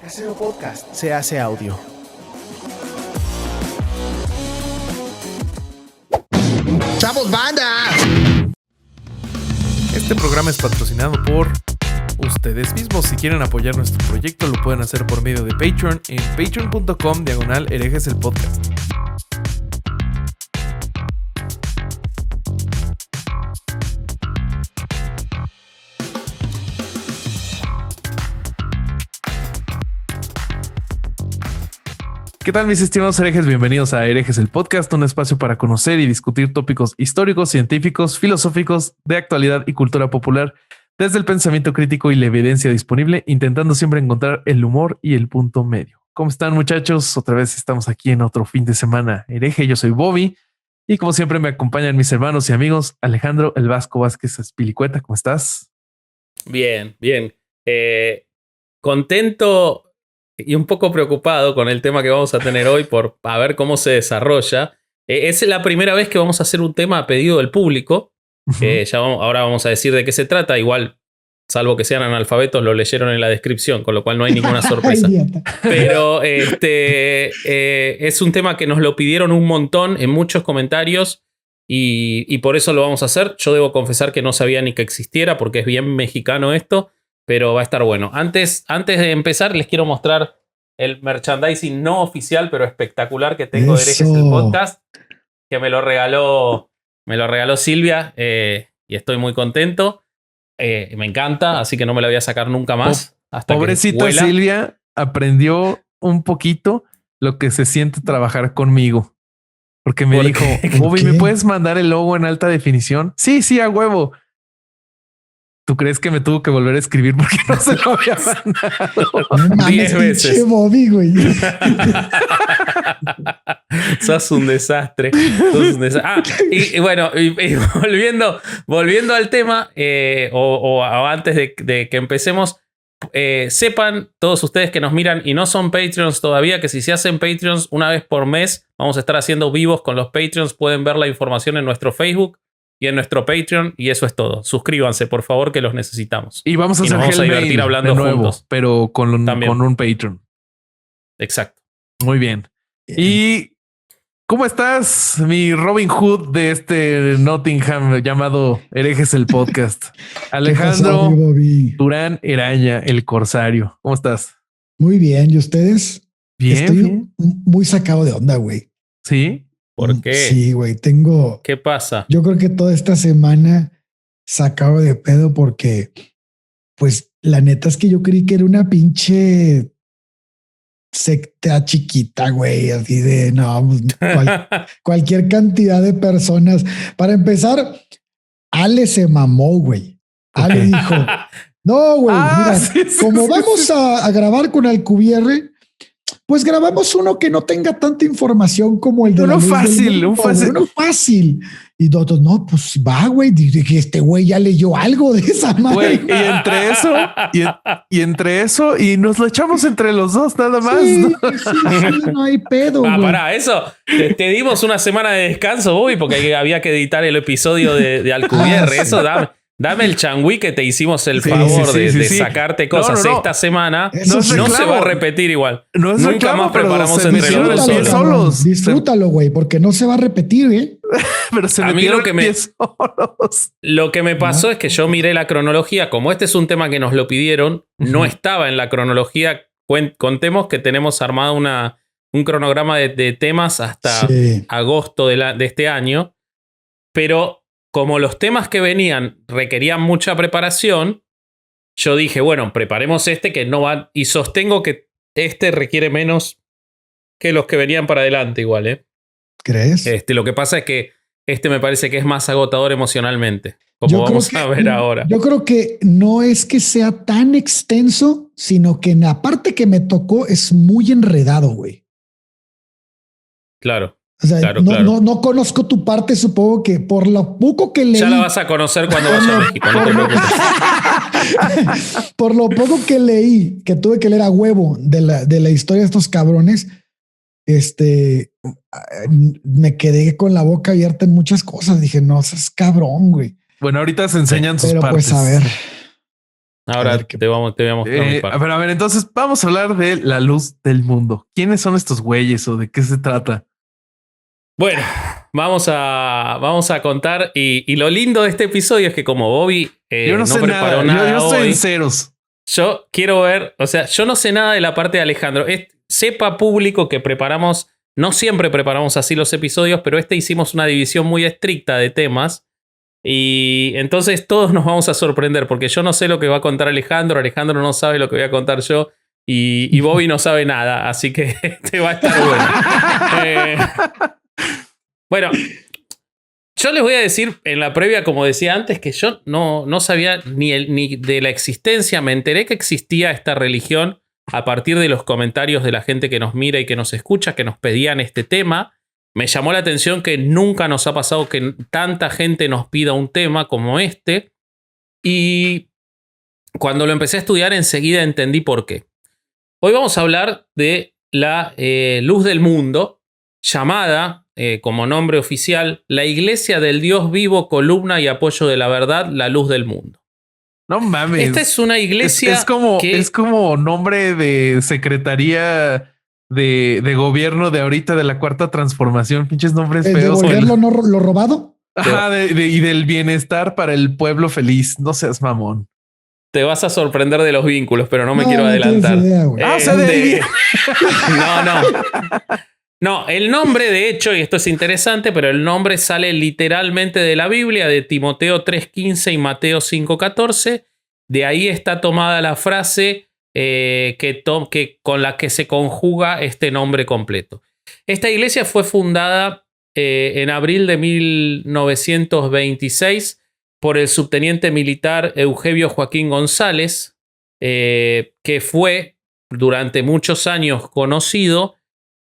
Casero Podcast se hace audio. ¡Chavos, banda! Este programa es patrocinado por ustedes mismos. Si quieren apoyar nuestro proyecto, lo pueden hacer por medio de Patreon en patreon.com/herejes el podcast. ¿Qué tal, mis estimados herejes? Bienvenidos a Herejes el Podcast, un espacio para conocer y discutir tópicos históricos, científicos, filosóficos, de actualidad y cultura popular, desde el pensamiento crítico y la evidencia disponible, intentando siempre encontrar el humor y el punto medio. ¿Cómo están, muchachos? Otra vez estamos aquí en otro fin de semana hereje. Yo soy Bobby y como siempre me acompañan mis hermanos y amigos Alejandro El Vasco Vázquez Espilicueta. ¿Cómo estás? Bien, bien. Contento y un poco preocupado con el tema que vamos a tener hoy por a ver cómo se desarrolla. Es la primera vez que vamos a hacer un tema a pedido del público. Ahora vamos a decir de qué se trata. Igual, salvo que sean analfabetos, lo leyeron en la descripción, con lo cual no hay ninguna sorpresa. Pero es un tema que nos lo pidieron un montón en muchos comentarios y por eso lo vamos a hacer. Yo debo confesar que no sabía ni que existiera porque es bien mexicano esto. Pero va a estar bueno. Antes de empezar, les quiero mostrar el merchandising no oficial, pero espectacular que tengo de Herejes el Podcast, que me lo regaló Silvia y estoy muy contento. Me encanta, así que no me la voy a sacar nunca más. Pobrecita Silvia aprendió un poquito lo que se siente trabajar conmigo. Porque me dijo, Bobby, ¿me puedes mandar el logo en alta definición? Sí, a huevo. ¿Tú crees que me tuvo que volver a escribir porque no se lo había mandado? 10 veces. Bobby, güey. Sos un desastre. Y bueno, volviendo al tema, o antes de que empecemos, sepan todos ustedes que nos miran y no son Patreons todavía, que si se hacen Patreons una vez por mes, vamos a estar haciendo vivos con los Patreons. Pueden ver la información en nuestro Facebook y en nuestro Patreon, y eso es todo. Suscríbanse, por favor, que los necesitamos. Y vamos a divertir hablando de nuevo, juntos. Pero con un Patreon. Exacto. Muy bien. ¿Y cómo estás, mi Robin Hood de este Nottingham llamado Herejes el Podcast? Alejandro Durán Eraña, el Corsario. ¿Cómo estás? Muy bien. ¿Y ustedes? Bien. Estoy muy sacado de onda, güey. ¿Sí? ¿Por qué? Sí, güey, ¿Qué pasa? Yo creo que toda esta semana sacado de pedo porque, pues, la neta es que yo creí que era una pinche secta chiquita, güey, así de, no, cualquier cantidad de personas. Para empezar, Ale se mamó, güey. Ale dijo, no, güey, mira, como vamos a grabar con Alcubierre, pues grabamos uno que no tenga tanta información como el de uno fácil. Y nosotros, no, pues va, güey. Dije, este güey ya leyó algo de esa madre. Güey, y entre eso, y nos lo echamos entre los dos, nada más. Sí, no hay pedo. Para eso te dimos una semana de descanso, Bobby, porque había que editar el episodio de Alcubierre. Eso dame el changüí que te hicimos el favor de sacarte cosas esta semana. No se va a repetir igual. Nunca más preparamos entre los dos solos. Disfrútalo, güey, porque no se va a repetir, ¿eh? Pero se a mí lo que me pasó ¿no? Es que yo miré la cronología. Como este es un tema que nos lo pidieron, no estaba en la cronología. Contemos que tenemos armado un cronograma de temas hasta agosto de este año. Pero como los temas que venían requerían mucha preparación, yo dije, bueno, preparemos este que no va. Y sostengo que este requiere menos que los que venían para adelante igual, ¿eh? ¿Crees? Lo que pasa es que este me parece que es más agotador emocionalmente, como vamos a ver ahora. Yo creo que no es que sea tan extenso, sino que en la parte que me tocó es muy enredado, güey. Claro. O sea, claro. No conozco tu parte, supongo que por lo poco que leí. Ya la vas a conocer cuando vaya a México, no te preocupes. Por lo poco que leí, que tuve que leer a huevo de la historia de estos cabrones, me quedé con la boca abierta en muchas cosas. Dije, no, seas cabrón, güey. Bueno, ahorita se enseñan sus partes. Pues a ver. Ahora te voy a mostrar mi parte. A ver, entonces vamos a hablar de la luz del mundo. ¿Quiénes son estos güeyes o de qué se trata? Bueno, vamos a contar. Y lo lindo de este episodio es que como Bobby yo no sé preparó nada, yo estoy hoy, en ceros. yo quiero ver, o sea, yo no sé nada de la parte de Alejandro. Sepa público que preparamos, no siempre preparamos así los episodios, pero hicimos una división muy estricta de temas. Y entonces todos nos vamos a sorprender porque yo no sé lo que va a contar Alejandro no sabe lo que voy a contar yo y Bobby no sabe nada, así que te va a estar bueno. Bueno, yo les voy a decir en la previa, como decía antes, que yo no sabía ni de la existencia. Me enteré que existía esta religión a partir de los comentarios de la gente que nos mira y que nos escucha, que nos pedían este tema. Me llamó la atención que nunca nos ha pasado que tanta gente nos pida un tema como este. Y cuando lo empecé a estudiar, enseguida entendí por qué. Hoy vamos a hablar de la luz del mundo, llamada como nombre oficial la Iglesia del Dios Vivo, columna y apoyo de la verdad, la luz del mundo. No mames. Esta es una iglesia es como nombre de secretaría de gobierno de ahorita de la Cuarta Transformación. Pinches nombres feos. ¿Devolverlo lo robado? Ajá, y del bienestar para el pueblo feliz. No seas mamón. Te vas a sorprender de los vínculos, pero no me quiero adelantar. No, el nombre, de hecho, y esto es interesante, pero el nombre sale literalmente de la Biblia, de Timoteo 3:15 y Mateo 5:14. De ahí está tomada la frase con la que se conjuga este nombre completo. Esta iglesia fue fundada en abril de 1926 por el subteniente militar Eusebio Joaquín González, que fue durante muchos años conocido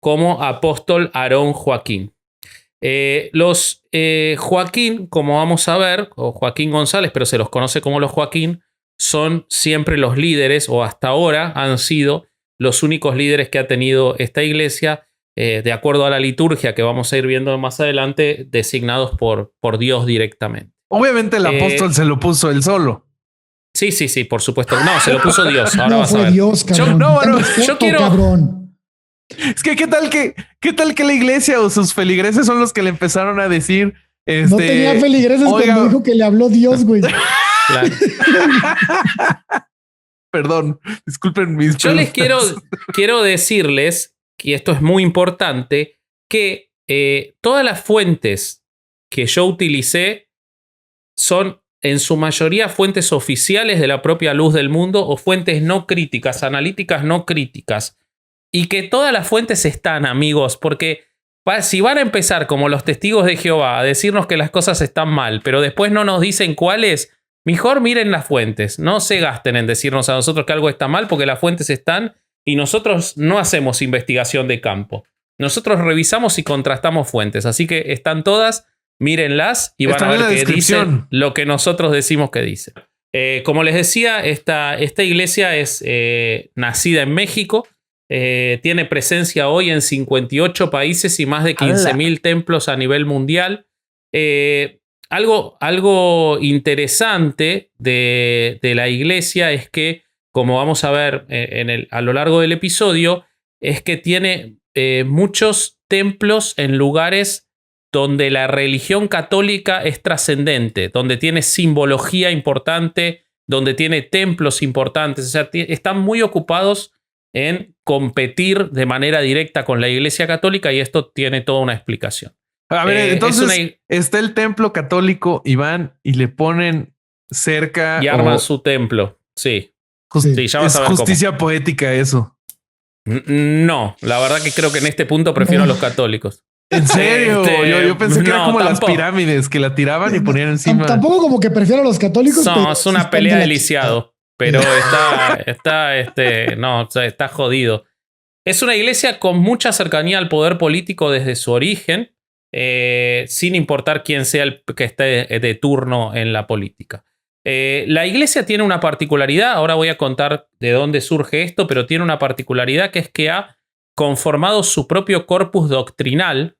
como apóstol Aarón Joaquín. Los Joaquín, como vamos a ver, o Joaquín González, pero se los conoce como los Joaquín, son siempre los líderes, o hasta ahora han sido los únicos líderes que ha tenido esta iglesia, de acuerdo a la liturgia que vamos a ir viendo más adelante, designados por Dios directamente. Obviamente el apóstol se lo puso él solo. Sí, por supuesto. No, se lo puso Dios. Ahora no vas a ver. Dios, cabrón. Yo quiero... Cabrón. Es que ¿qué tal que la iglesia o sus feligreses son los que le empezaron a decir? No tenía feligreses cuando dijo que le habló Dios, güey. Claro. Perdón, disculpen mis Yo les quiero decirles, y esto es muy importante, que todas las fuentes que yo utilicé son en su mayoría fuentes oficiales de la propia luz del mundo o fuentes no críticas, analíticas no críticas. Y que todas las fuentes están, amigos, porque si van a empezar como los testigos de Jehová a decirnos que las cosas están mal, pero después no nos dicen cuáles, mejor miren las fuentes. No se gasten en decirnos a nosotros que algo está mal porque las fuentes están y nosotros no hacemos investigación de campo. Nosotros revisamos y contrastamos fuentes. Así que están todas, mírenlas y van a ver que dicen lo que nosotros decimos que dicen. Como les decía, esta iglesia es nacida en México. Tiene presencia hoy en 58 países y más de 15.000 templos a nivel mundial. Algo interesante de la iglesia es que, como vamos a ver a lo largo del episodio, es que tiene muchos templos en lugares donde la religión católica es trascendente, donde tiene simbología importante, donde tiene templos importantes. O sea, están muy ocupados en competir de manera directa con la Iglesia Católica y esto tiene toda una explicación. A ver, entonces está el templo católico y van y le ponen cerca... Y arman su templo, sí. Sí, ya vas a ver justicia cómo. Poética eso. No, la verdad que creo que en este punto prefiero a los católicos. ¿En serio? Yo pensé que era como las pirámides que la tiraban y ponían encima. Tampoco como que prefiero a los católicos. No, es una pelea de lisiado. Pero está jodido. Es una iglesia con mucha cercanía al poder político desde su origen, sin importar quién sea el que esté de turno en la política. La iglesia tiene una particularidad, ahora voy a contar de dónde surge esto, pero tiene una particularidad que es que ha conformado su propio corpus doctrinal.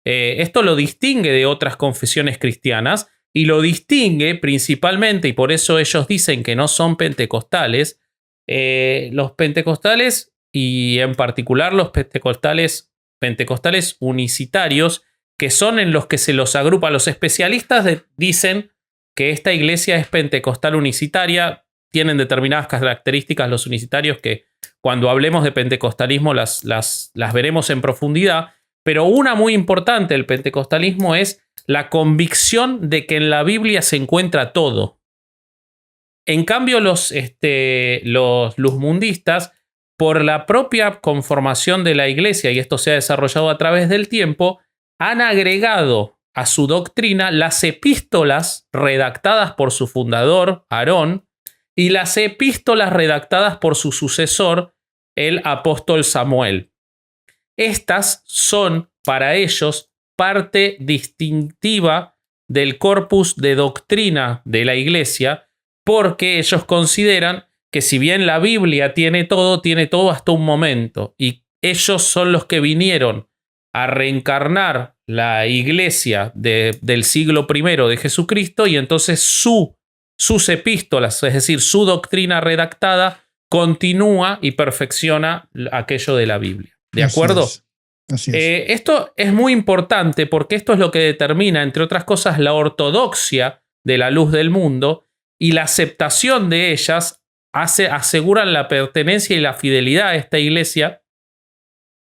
Esto lo distingue de otras confesiones cristianas y lo distingue principalmente, y por eso ellos dicen que no son pentecostales, los pentecostales y en particular los pentecostales unicitarios, que son en los que se los agrupa. Los especialistas dicen que esta iglesia es pentecostal unicitaria, tienen determinadas características los unicitarios que cuando hablemos de pentecostalismo las veremos en profundidad, pero una muy importante del pentecostalismo es la convicción de que en la Biblia se encuentra todo. En cambio, los luzmundistas, por la propia conformación de la iglesia, y esto se ha desarrollado a través del tiempo, han agregado a su doctrina las epístolas redactadas por su fundador, Aarón, y las epístolas redactadas por su sucesor, el apóstol Samuel. Estas son para ellos parte distintiva del corpus de doctrina de la iglesia, porque ellos consideran que si bien la Biblia tiene todo hasta un momento, y ellos son los que vinieron a reencarnar la iglesia del siglo I de Jesucristo, y entonces sus epístolas, es decir, su doctrina redactada, continúa y perfecciona aquello de la Biblia. ¿De acuerdo? Así es. Esto es muy importante porque esto es lo que determina, entre otras cosas, la ortodoxia de la luz del mundo, y la aceptación de ellas aseguran la pertenencia y la fidelidad a esta iglesia,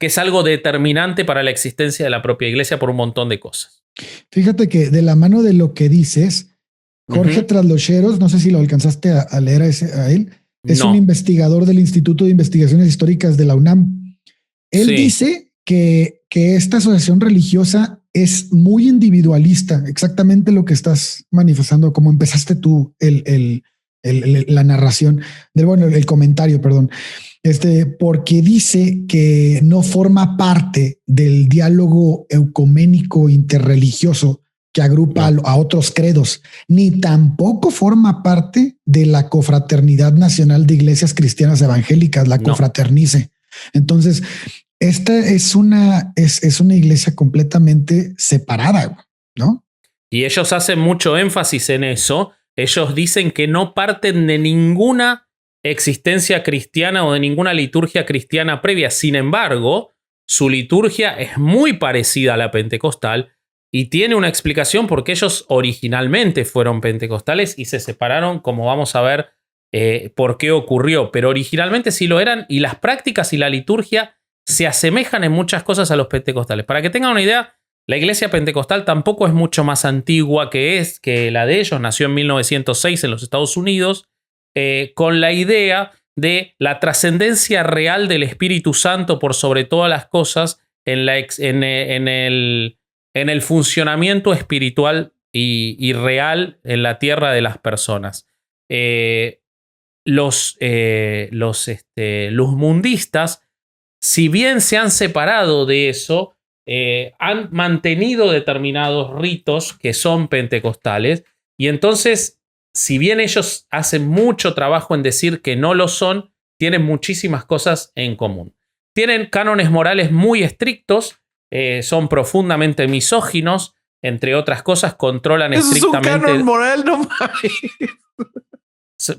que es algo determinante para la existencia de la propia iglesia por un montón de cosas. Fíjate que de la mano de lo que dices, Jorge Traslocheros, no sé si lo alcanzaste a leer a él, es un investigador del Instituto de Investigaciones Históricas de la UNAM. Él dice que esta asociación religiosa es muy individualista, exactamente lo que estás manifestando, como empezaste tú la narración, el comentario, perdón. Porque dice que no forma parte del diálogo ecuménico interreligioso que agrupa a otros credos, ni tampoco forma parte de la Confraternidad Nacional de Iglesias Cristianas Evangélicas, la Confraternice. Entonces, esta es una iglesia completamente separada, ¿no? Y ellos hacen mucho énfasis en eso. Ellos dicen que no parten de ninguna existencia cristiana o de ninguna liturgia cristiana previa. Sin embargo, su liturgia es muy parecida a la pentecostal y tiene una explicación porque ellos originalmente fueron pentecostales y se separaron, como vamos a ver por qué ocurrió. Pero originalmente sí lo eran, y las prácticas y la liturgia se asemejan en muchas cosas a los pentecostales. Para que tengan una idea, la iglesia pentecostal tampoco es mucho más antigua que la de ellos. Nació en 1906 en los Estados Unidos, con la idea de la trascendencia real del Espíritu Santo por sobre todas las cosas en el funcionamiento espiritual y real en la tierra de las personas. Los luzmundistas, si bien se han separado de eso, han mantenido determinados ritos que son pentecostales, y entonces, si bien ellos hacen mucho trabajo en decir que no lo son, tienen muchísimas cosas en común. Tienen cánones morales muy estrictos, son profundamente misóginos, entre otras cosas, controlan estrictamente... ¿Es un canon moral? No mames.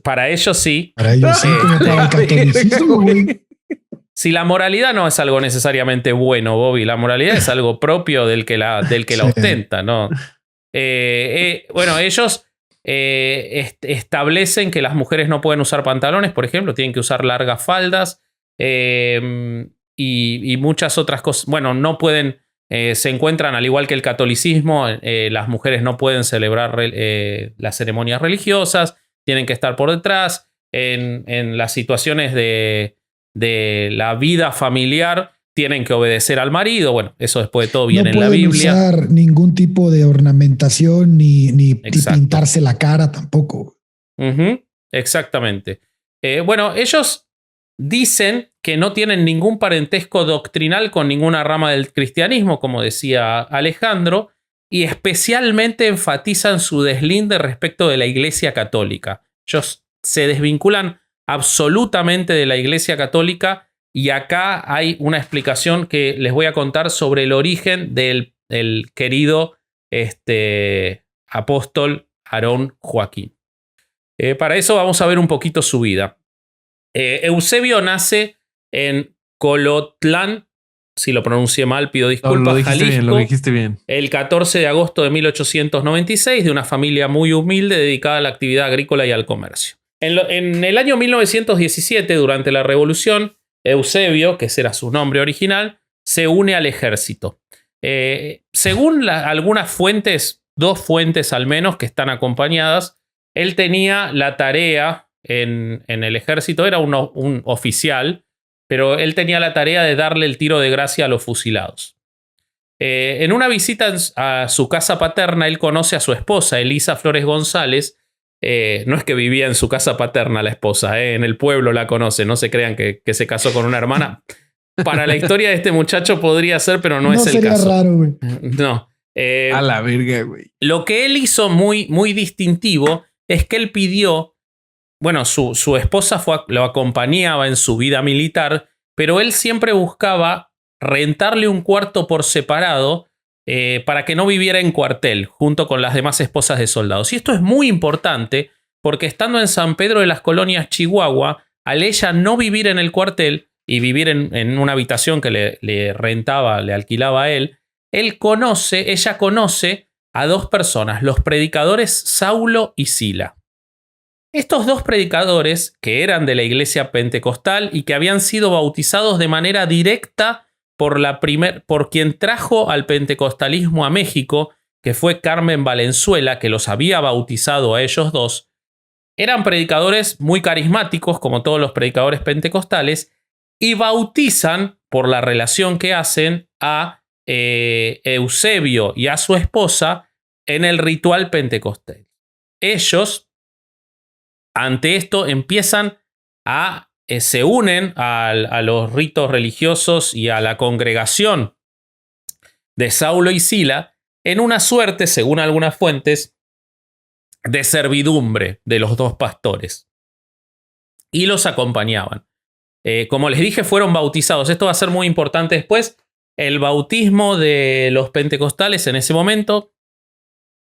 Para ellos sí. Para ellos sí, como para el catolicismo, güey. Si la moralidad no es algo necesariamente bueno, Bobby, la moralidad es algo propio del que la ostenta, ¿no? Bueno, ellos establecen que las mujeres no pueden usar pantalones, por ejemplo, tienen que usar largas faldas y muchas otras cosas. Bueno, no pueden, se encuentran, al igual que el catolicismo, las mujeres no pueden celebrar las ceremonias religiosas, tienen que estar por detrás. En las situaciones de la vida familiar tienen que obedecer al marido. Bueno, eso después de todo viene en la Biblia. No pueden usar ningún tipo de ornamentación ni pintarse la cara tampoco. Exactamente. Bueno, ellos dicen que no tienen ningún parentesco doctrinal con ninguna rama del cristianismo, como decía Alejandro, y especialmente enfatizan su deslinde respecto de la Iglesia Católica. Ellos se desvinculan absolutamente de la Iglesia Católica, y acá hay una explicación que les voy a contar sobre el origen del querido apóstol Aarón Joaquín. Para eso vamos a ver un poquito su vida. Eusebio nace en Colotlán, si lo pronuncié mal, pido disculpas, Jalisco, lo dijiste bien. el 14 de agosto de 1896, de una familia muy humilde dedicada a la actividad agrícola y al comercio. En el año 1917, durante la Revolución, Eusebio, que ese era su nombre original, se une al ejército. Según algunas fuentes, 2 fuentes al menos que están acompañadas, él tenía la tarea en el ejército, era un oficial, pero él tenía la tarea de darle el tiro de gracia a los fusilados. En una visita a su casa paterna, él conoce a su esposa, Elisa Flores González. No es que vivía en su casa paterna la esposa, en el pueblo la conoce, no se crean que se casó con una hermana. Para la historia de este muchacho podría ser, pero no es el caso. Sería raro, güey. No. A la verga, güey. Lo que él hizo muy, muy distintivo es que él pidió, bueno, su esposa lo acompañaba en su vida militar, pero él siempre buscaba rentarle un cuarto por separado para que no viviera en cuartel junto con las demás esposas de soldados. Y esto es muy importante porque estando en San Pedro de las Colonias, Chihuahua, al ella no vivir en el cuartel y vivir en una habitación que le rentaba, le alquilaba a él, ella conoce a 2 personas, los predicadores Saulo y Sila. Estos 2 predicadores, que eran de la iglesia pentecostal y que habían sido bautizados de manera directa por quien trajo al pentecostalismo a México, que fue Carmen Valenzuela, que los había bautizado a ellos 2, eran predicadores muy carismáticos, como todos los predicadores pentecostales, y bautizan, por la relación que hacen, a Eusebio y a su esposa en el ritual pentecostal. Ellos, ante esto, se unen a los ritos religiosos y a la congregación de Saulo y Sila en una suerte, según algunas fuentes, de servidumbre de los 2 pastores. Y los acompañaban. Como les dije, fueron bautizados. Esto va a ser muy importante después. El bautismo de los pentecostales en ese momento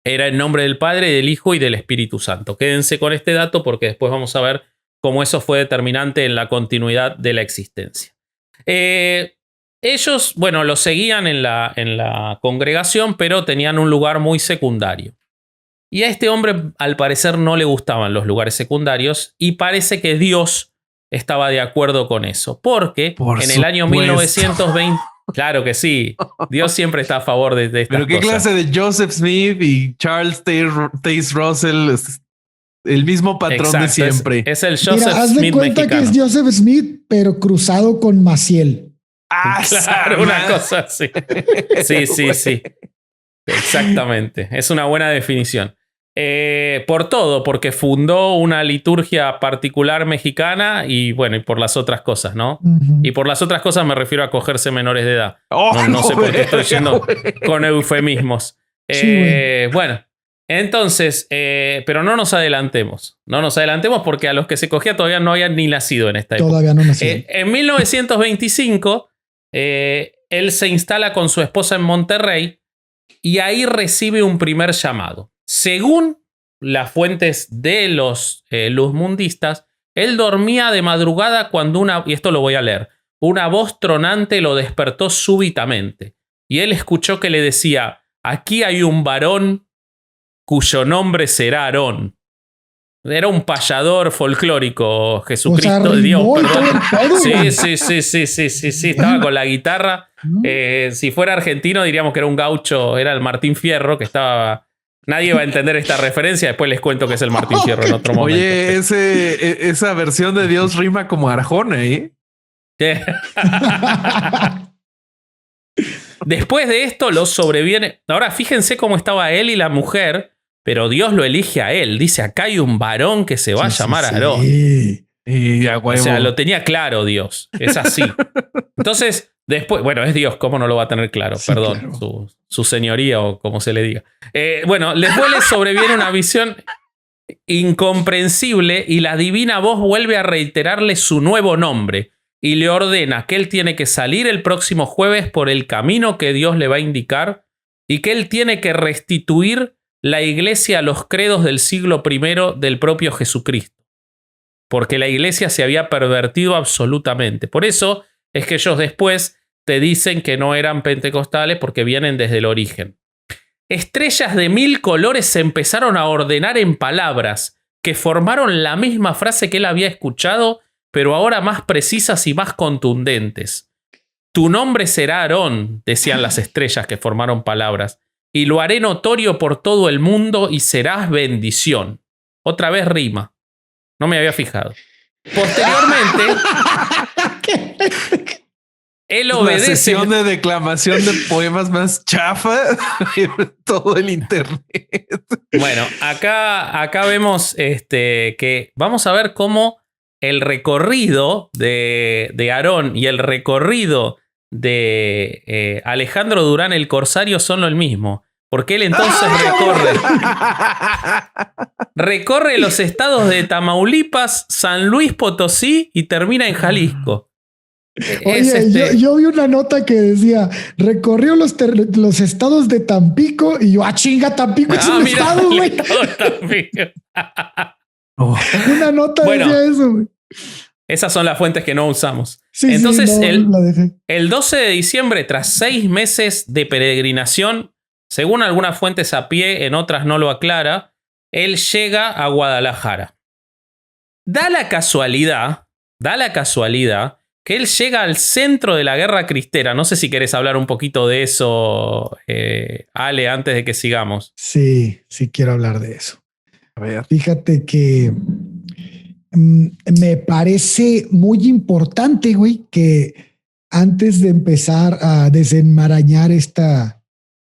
era en nombre del Padre, del Hijo y del Espíritu Santo. Quédense con este dato porque después vamos a ver cómo eso fue determinante en la continuidad de la existencia. Ellos, bueno, lo seguían en la congregación, pero tenían un lugar muy secundario. Y a este hombre, al parecer, no le gustaban los lugares secundarios y parece que Dios estaba de acuerdo con eso. Porque en el año 1920... Claro que sí. Dios siempre está a favor de estas cosas. Pero qué clase de Joseph Smith y Charles Taze Russell, el mismo patrón. Exacto, de siempre. Es el Joseph Mira, haz de Smith cuenta mexicano. que es Joseph Smith, pero cruzado con Maciel. Claro, una cosa así. Sí. Exactamente. Es una buena definición. Por todo, porque fundó una liturgia particular mexicana y bueno, y por las otras cosas, ¿no? Y por las otras cosas me refiero a cogerse menores de edad. No sé por qué estoy yendo con eufemismos. Bueno, entonces, pero no nos adelantemos. No nos adelantemos porque a los que se cogía todavía no habían ni nacido en esta época. Todavía no nacían. En 1925, él se instala con su esposa en Monterrey y ahí recibe un primer llamado. Según las fuentes de los luzmundistas, él dormía de madrugada cuando y esto lo voy a leer, una voz tronante lo despertó súbitamente. Y él escuchó que le decía, aquí hay un varón cuyo nombre será Aarón. Era un payador folclórico, Jesucristo, Dios, perdón. Sí, estaba con la guitarra. Si fuera argentino diríamos que era un gaucho, era el Martín Fierro, que estaba... Nadie va a entender esta referencia, después les cuento que es el Martín Fierro en otro momento. Oye, esa versión de Dios rima como Arjona, ¿eh? Después de esto, los sobreviene... Ahora, fíjense cómo estaba él y la mujer, pero Dios lo elige a él. Dice, acá hay un varón que se va a llamar Aarón. O sea, lo tenía claro Dios. Es así. Entonces, después... Bueno, es Dios, ¿cómo no lo va a tener claro? Sí, perdón, claro. Su señoría o como se le diga. Bueno, después le sobreviene una visión incomprensible y la divina voz vuelve a reiterarle su nuevo nombre y le ordena que él tiene que salir el próximo jueves por el camino que Dios le va a indicar y que él tiene que restituir la iglesia los credos del siglo I del propio Jesucristo, porque la iglesia se había pervertido absolutamente. Por eso es que ellos después te dicen que no eran pentecostales porque vienen desde el origen. Estrellas de 1000 colores se empezaron a ordenar en palabras que formaron la misma frase que él había escuchado, pero ahora más precisas y más contundentes. Tu nombre será Aarón, decían las estrellas que formaron palabras, y lo haré notorio por todo el mundo y serás bendición. Otra vez rima. No me había fijado. Posteriormente, él obedece. La sesión de declamación de poemas más chafa en todo el internet. Bueno, acá vemos que vamos a ver cómo el recorrido de Aarón y el recorrido de Alejandro Durán el Corsario son lo mismo. Porque él entonces recorre los estados de Tamaulipas, San Luis Potosí y termina en Jalisco. Oye, yo vi una nota que decía, recorrió los estados de Tampico y yo, chinga, Tampico es un estado, güey. Una nota decía eso, güey. Esas son las fuentes que no usamos. Sí, entonces, sí, el 12 de diciembre, tras 6 meses de peregrinación, según algunas fuentes a pie, en otras no lo aclara, él llega a Guadalajara. Da la casualidad que él llega al centro de la guerra cristera. No sé si querés hablar un poquito de eso, Ale, antes de que sigamos. Sí, quiero hablar de eso. A ver. Fíjate que me parece muy importante, güey, que antes de empezar a desenmarañar esta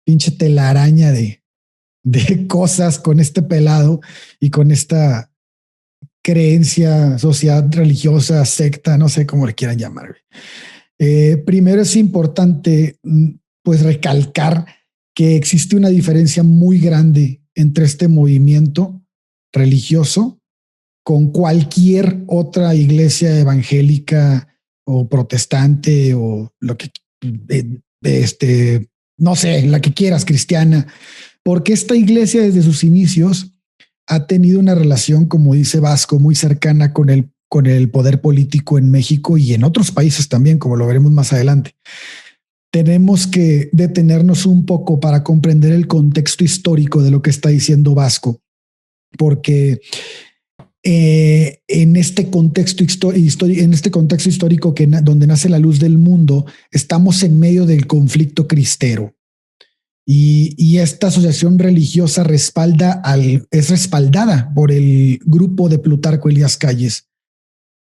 pinche telaraña de cosas con este pelado y con esta creencia, sociedad religiosa, secta, no sé cómo le quieran llamar. Primero es importante pues recalcar que existe una diferencia muy grande entre este movimiento religioso con cualquier otra iglesia evangélica o protestante o lo que no sé, la que quieras, cristiana, porque esta iglesia desde sus inicios ha tenido una relación, como dice Vasco, muy cercana con el poder político en México y en otros países también, como lo veremos más adelante. Tenemos que detenernos un poco para comprender el contexto histórico de lo que está diciendo Vasco, porque en este contexto histórico donde nace la luz del mundo, estamos en medio del conflicto cristero. Y esta asociación religiosa es respaldada por el grupo de Plutarco Elías Calles.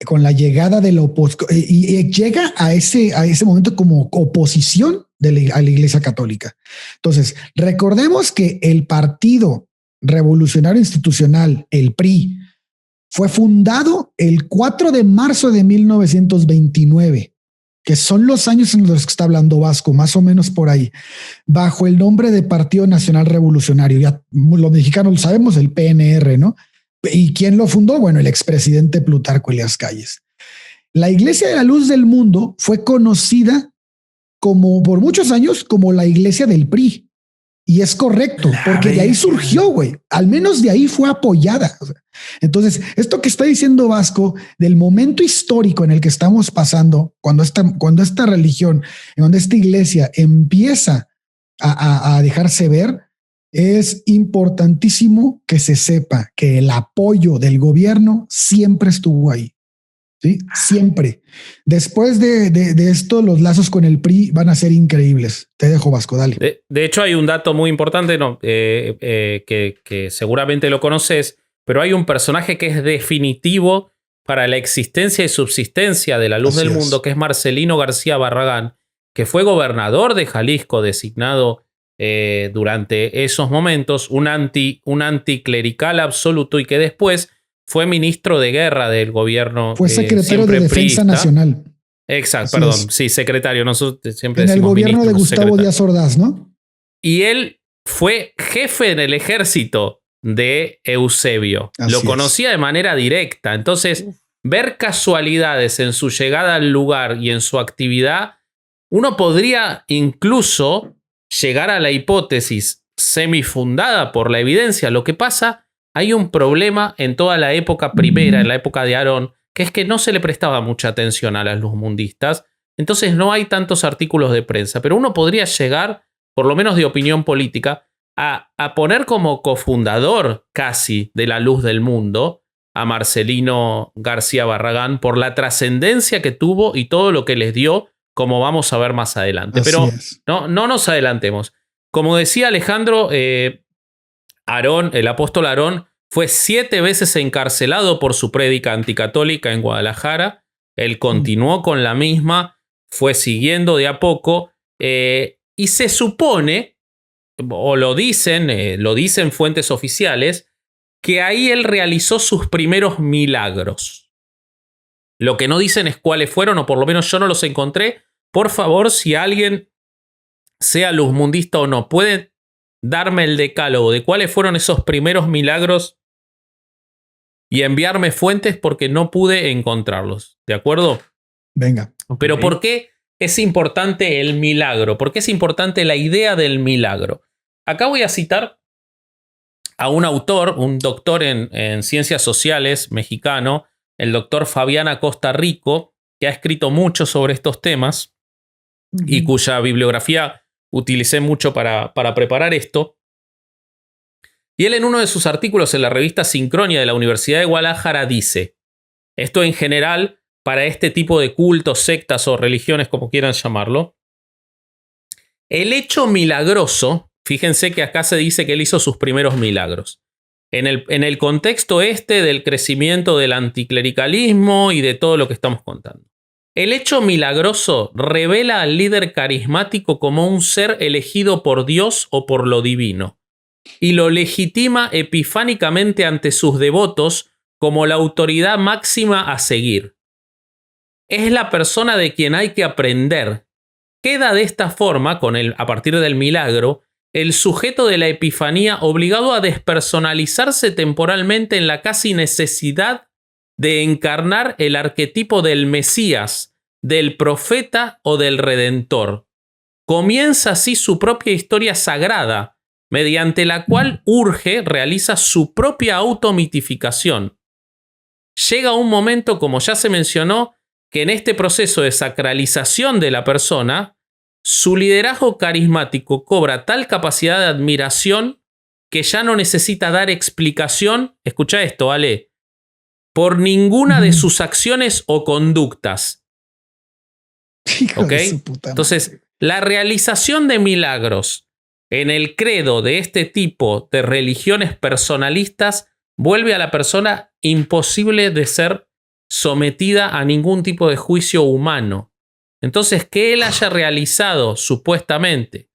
Con la llegada de la oposición, y llega a ese momento como oposición a la Iglesia Católica. Entonces, recordemos que el Partido Revolucionario Institucional, el PRI, fue fundado el 4 de marzo de 1929, que son los años en los que está hablando Vasco, más o menos por ahí, bajo el nombre de Partido Nacional Revolucionario. Ya los mexicanos lo sabemos, el PNR, ¿no? ¿Y quién lo fundó? Bueno, el expresidente Plutarco Elías Calles. La Iglesia de la Luz del Mundo fue conocida por muchos años como la Iglesia del PRI. Y es correcto, porque de ahí surgió, güey. Al menos de ahí fue apoyada. Entonces, esto que está diciendo Vasco, del momento histórico en el que estamos pasando, cuando esta religión, donde esta iglesia empieza a dejarse ver, es importantísimo que se sepa que el apoyo del gobierno siempre estuvo ahí. Sí, siempre. Después de esto, los lazos con el PRI van a ser increíbles. Te dejo, Vasco, dale. De hecho, hay un dato muy importante que seguramente lo conoces, pero hay un personaje que es definitivo para la existencia y subsistencia de la Luz del Mundo, que es Marcelino García Barragán, que fue gobernador de Jalisco, designado durante esos momentos, un anticlerical absoluto, y que después fue ministro de guerra del gobierno. Fue secretario de Defensa priista. Nacional. Exacto, perdón. Sí, secretario. Nosotros siempre en el gobierno de Gustavo secretario. Díaz Ordaz, ¿no? Y él fue jefe en el ejército de Eusebio. Lo conocía de manera directa. Entonces, ver casualidades en su llegada al lugar y en su actividad, uno podría incluso llegar a la hipótesis, semifundada por la evidencia. Lo que pasa, hay un problema en toda la época primera, en la época de Aarón, que es que no se le prestaba mucha atención a las luzmundistas. Entonces no hay tantos artículos de prensa, pero uno podría llegar, por lo menos de opinión política, a poner como cofundador casi de la Luz del Mundo a Marcelino García Barragán por la trascendencia que tuvo y todo lo que les dio, como vamos a ver más adelante. Así Pero es. no nos adelantemos. Como decía Alejandro, Aarón, el apóstol Aarón, fue 7 veces encarcelado por su prédica anticatólica en Guadalajara. Él continuó con la misma, fue siguiendo de a poco, y se supone, o lo dicen fuentes oficiales, que ahí él realizó sus primeros milagros. Lo que no dicen es cuáles fueron, o por lo menos yo no los encontré. Por favor, si alguien, sea luzmundista o no, puede darme el decálogo de cuáles fueron esos primeros milagros y enviarme fuentes, porque no pude encontrarlos. ¿De acuerdo? Venga. Pero Ok. ¿por qué es importante el milagro? ¿Por qué es importante la idea del milagro? Acá voy a citar a un autor, un doctor en ciencias sociales mexicano, el doctor Fabián Acosta Rico, que ha escrito mucho sobre estos temas y cuya bibliografía utilicé mucho para preparar esto. Y él, en uno de sus artículos en la revista Sincronia de la Universidad de Guadalajara, dice: esto en general para este tipo de cultos, sectas o religiones, como quieran llamarlo, el hecho milagroso, fíjense que acá se dice que él hizo sus primeros milagros. En el contexto del crecimiento del anticlericalismo y de todo lo que estamos contando. El hecho milagroso revela al líder carismático como un ser elegido por Dios o por lo divino, y lo legitima epifánicamente ante sus devotos como la autoridad máxima a seguir. Es la persona de quien hay que aprender. Queda de esta forma, a partir del milagro, el sujeto de la epifanía obligado a despersonalizarse temporalmente en la casi necesidad de encarnar el arquetipo del Mesías, del profeta o del Redentor. Comienza así su propia historia sagrada, mediante la cual realiza su propia automitificación. Llega un momento, como ya se mencionó, que en este proceso de sacralización de la persona, su liderazgo carismático cobra tal capacidad de admiración que ya no necesita dar explicación, escucha esto, Ale, por ninguna de sus acciones o conductas. Hijo ¿Ok? de su puta Entonces, madre. la realización de milagros en el credo de este tipo de religiones personalistas vuelve a la persona imposible de ser sometida a ningún tipo de juicio humano. Entonces, que él haya realizado, supuestamente,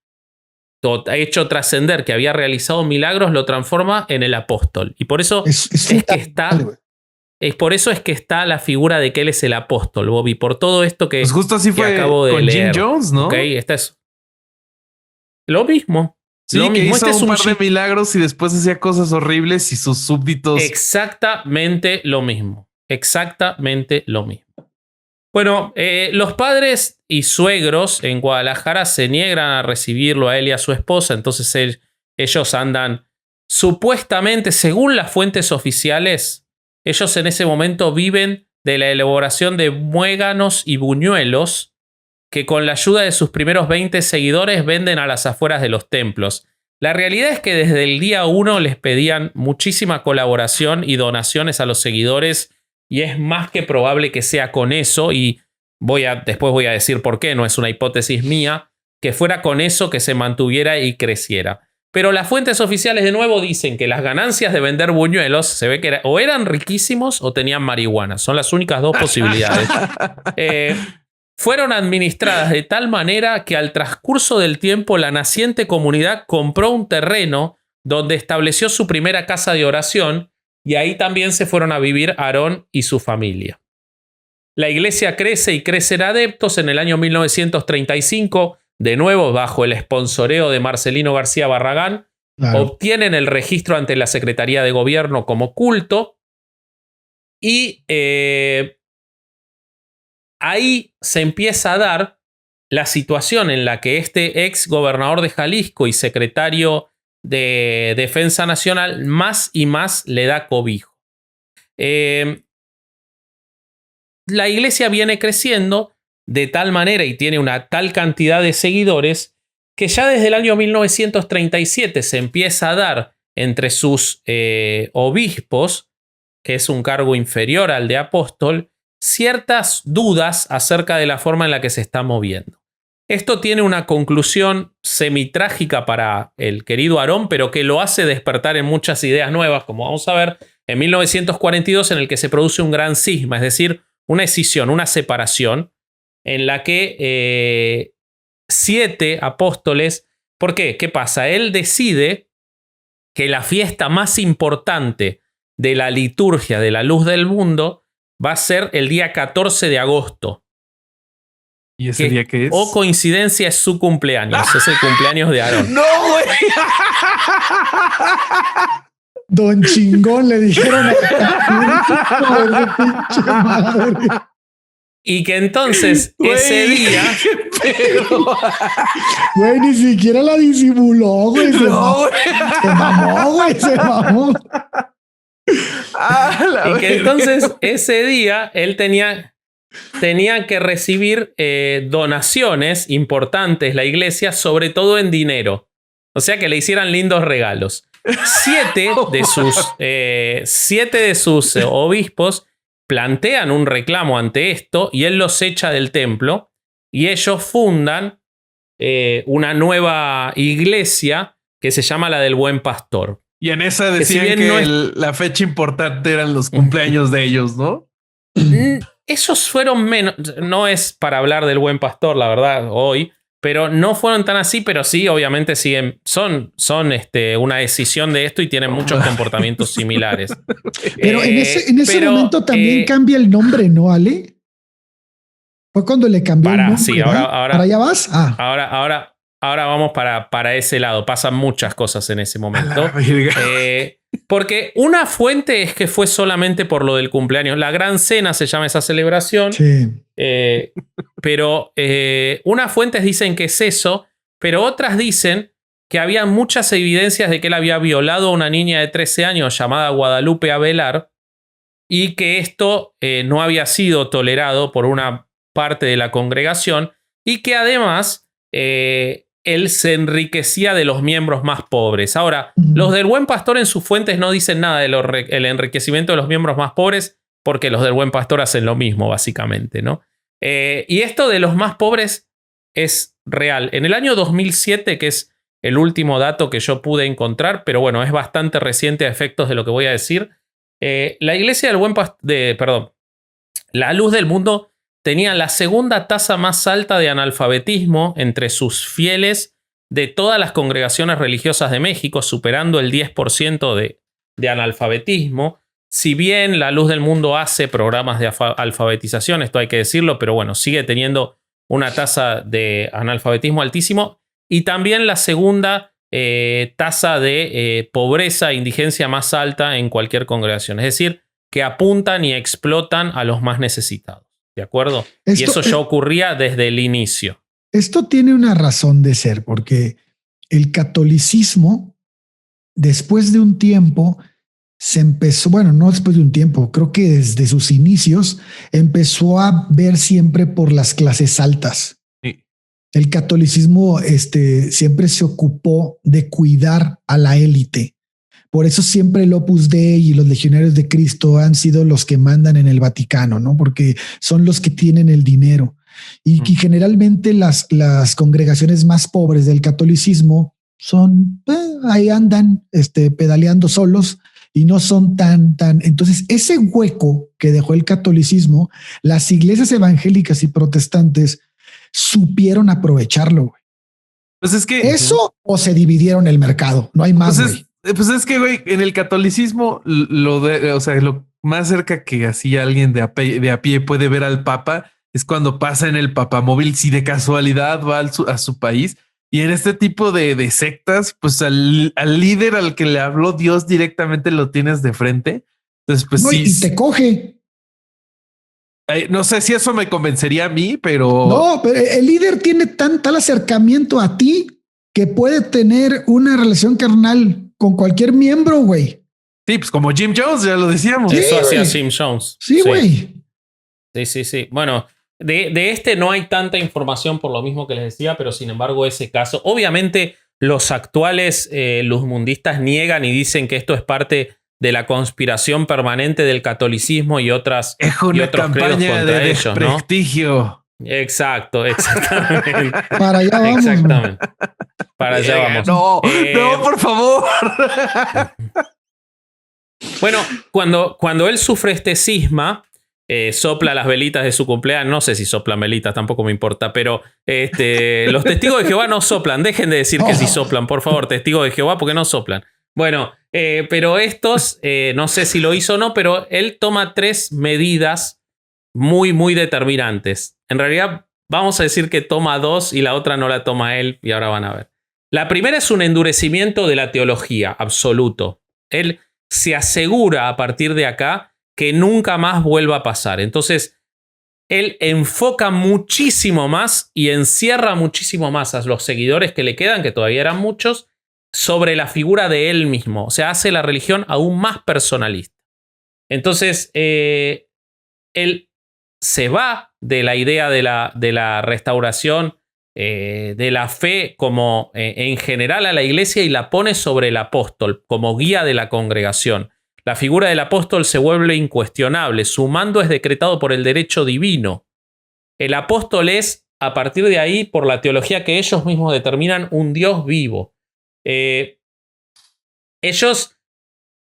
ha hecho trascender que había realizado milagros, lo transforma en el apóstol. Y por eso por eso es que está la figura de que él es el apóstol, Bobby, por todo esto que, Pues justo así que fue acabo de con leer. Jim Jones, ¿no? Ok, esta es lo mismo. Sí, lo que mismo. hizo Este es un par de Jim- milagros y después hacía cosas horribles y sus súbditos. Exactamente lo mismo. Exactamente lo mismo. Bueno, los padres y suegros en Guadalajara se niegan a recibirlo a él y a su esposa, entonces ellos andan, supuestamente, según las fuentes oficiales, ellos en ese momento viven de la elaboración de muéganos y buñuelos que con la ayuda de sus primeros 20 seguidores venden a las afueras de los templos. La realidad es que desde el día 1 les pedían muchísima colaboración y donaciones a los seguidores, y es más que probable que sea con eso, y después voy a decir por qué, no es una hipótesis mía, que fuera con eso que se mantuviera y creciera. Pero las fuentes oficiales de nuevo dicen que las ganancias de vender buñuelos se ve que o eran riquísimos o tenían marihuana. Son las únicas dos posibilidades. Fueron administradas de tal manera que al transcurso del tiempo la naciente comunidad compró un terreno donde estableció su primera casa de oración, y ahí también se fueron a vivir Aarón y su familia. La iglesia crece y crece en adeptos. En el año 1935, de nuevo bajo el sponsoreo de Marcelino García Barragán, Claro. obtienen el registro ante la Secretaría de Gobierno como culto, y ahí se empieza a dar la situación en la que este ex gobernador de Jalisco y secretario de defensa nacional, más y más le da cobijo. La iglesia viene creciendo de tal manera y tiene una tal cantidad de seguidores que ya desde el año 1937 se empieza a dar entre sus obispos, que es un cargo inferior al de apóstol, ciertas dudas acerca de la forma en la que se está moviendo. Esto tiene una conclusión semitrágica para el querido Aarón, pero que lo hace despertar en muchas ideas nuevas, como vamos a ver en 1942, en el que se produce un gran cisma, es decir, una escisión, una separación, en la que 7 apóstoles... ¿Por qué? ¿Qué pasa? Él decide que la fiesta más importante de la liturgia de la luz del mundo va a ser el día 14 de agosto. ¿Y ese día qué es? O coincidencia es su cumpleaños. Es el cumpleaños de Aarón. ¡No, güey! Don Chingón le dijeron a pinche madre. Y que entonces ese día... Güey, ni siquiera la disimuló, güey. Se mamó, güey. Se mamó. Y que entonces ese día él tenía que recibir donaciones importantes, la iglesia, sobre todo en dinero. O sea, que le hicieran lindos regalos. 7 de sus obispos plantean un reclamo ante esto y él los echa del templo y ellos fundan una nueva iglesia que se llama la del Buen Pastor. Y en esa decían que la fecha importante eran los cumpleaños de ellos, ¿no? Esos fueron menos... No es para hablar del Buen Pastor, la verdad, hoy, pero no fueron tan así, pero sí, obviamente siguen, son una decisión de esto y tienen muchos comportamientos similares. Pero en ese momento también cambia el nombre, ¿no, Ale? Fue cuando le cambió el nombre. Sí, ahora ¿para allá vas? Ahora vamos para ese lado. Pasan muchas cosas en ese momento. Porque una fuente es que fue solamente por lo del cumpleaños. La Gran Cena se llama esa celebración. Sí. Pero unas fuentes dicen que es eso, pero otras dicen que había muchas evidencias de que él había violado a una niña de 13 años llamada Guadalupe Avelar y que esto no había sido tolerado por una parte de la congregación y que además él se enriquecía de los miembros más pobres. Ahora, los del Buen Pastor en sus fuentes no dicen nada del enriquecimiento de los miembros más pobres porque los del Buen Pastor hacen lo mismo, básicamente, ¿no? Y esto de los más pobres es real. En el año 2007, que es el último dato que yo pude encontrar, pero bueno, es bastante reciente a efectos de lo que voy a decir, la iglesia del la Luz del Mundo tenía la segunda tasa más alta de analfabetismo entre sus fieles de todas las congregaciones religiosas de México, superando el 10% de analfabetismo. Si bien la Luz del Mundo hace programas de alfabetización, esto hay que decirlo, pero bueno, sigue teniendo una tasa de analfabetismo altísimo y también la segunda tasa de pobreza e indigencia más alta en cualquier congregación. Es decir, que apuntan y explotan a los más necesitados. ¿De acuerdo? Y eso ya ocurría desde el inicio. Esto tiene una razón de ser, porque el catolicismo, después de un tiempo, se empezó, bueno, no después de un tiempo, creo que desde sus inicios, empezó a ver siempre por las clases altas. Sí. El catolicismo siempre se ocupó de cuidar a la élite. Por eso siempre el Opus Dei y los Legionarios de Cristo han sido los que mandan en el Vaticano, ¿no? Porque son los que tienen el dinero. Y generalmente las congregaciones más pobres del catolicismo son, ahí andan pedaleando solos y no son tan. Entonces, ese hueco que dejó el catolicismo, las iglesias evangélicas y protestantes supieron aprovecharlo, güey. Pues es que eso o se dividieron el mercado, no hay más, güey. Pues es que, güey, en el catolicismo, lo más cerca que así alguien de a pie puede ver al Papa es cuando pasa en el papamóvil, si de casualidad va a su país. Y en este tipo de sectas, pues al líder al que le habló Dios directamente lo tienes de frente. Entonces, pues no, sí. Y te coge. No sé si eso me convencería a mí, pero... No, pero el líder tiene tal acercamiento a ti que puede tener una relación carnal con cualquier miembro, güey. Sí, pues como Jim Jones, ya lo decíamos. Sí, Eso hacía güey. Jim Jones. Sí, güey. Sí. Bueno, de este no hay tanta información por lo mismo que les decía, pero sin embargo ese caso, obviamente los actuales luzmundistas niegan y dicen que esto es parte de la conspiración permanente del catolicismo y otras Es y una otros credos campaña contra de ellos, ¿no? desprestigio. Exactamente. Para allá vamos. Exactamente. Para allá vamos. No, no, por favor. Bueno, cuando él sufre este cisma, sopla las velitas de su cumpleaños. No sé si soplan velitas, tampoco me importa, pero los testigos de Jehová no soplan. Dejen de decir que sí soplan, por favor, testigos de Jehová, porque no soplan. Bueno, pero estos, no sé si lo hizo o no, pero él toma 3 medidas muy, muy determinantes. En realidad, vamos a decir que toma 2 y la otra no la toma él, y ahora van a ver. La primera es un endurecimiento de la teología, absoluto. Él se asegura a partir de acá que nunca más vuelva a pasar. Entonces, él enfoca muchísimo más y encierra muchísimo más a los seguidores que le quedan, que todavía eran muchos, sobre la figura de él mismo. O sea, hace la religión aún más personalista. Entonces, él se va de la idea de la restauración de la fe como en general a la iglesia y la pone sobre el apóstol como guía de la congregación. La figura del apóstol se vuelve incuestionable. Su mando es decretado por el derecho divino. El apóstol es, a partir de ahí, por la teología que ellos mismos determinan, un Dios vivo. Ellos,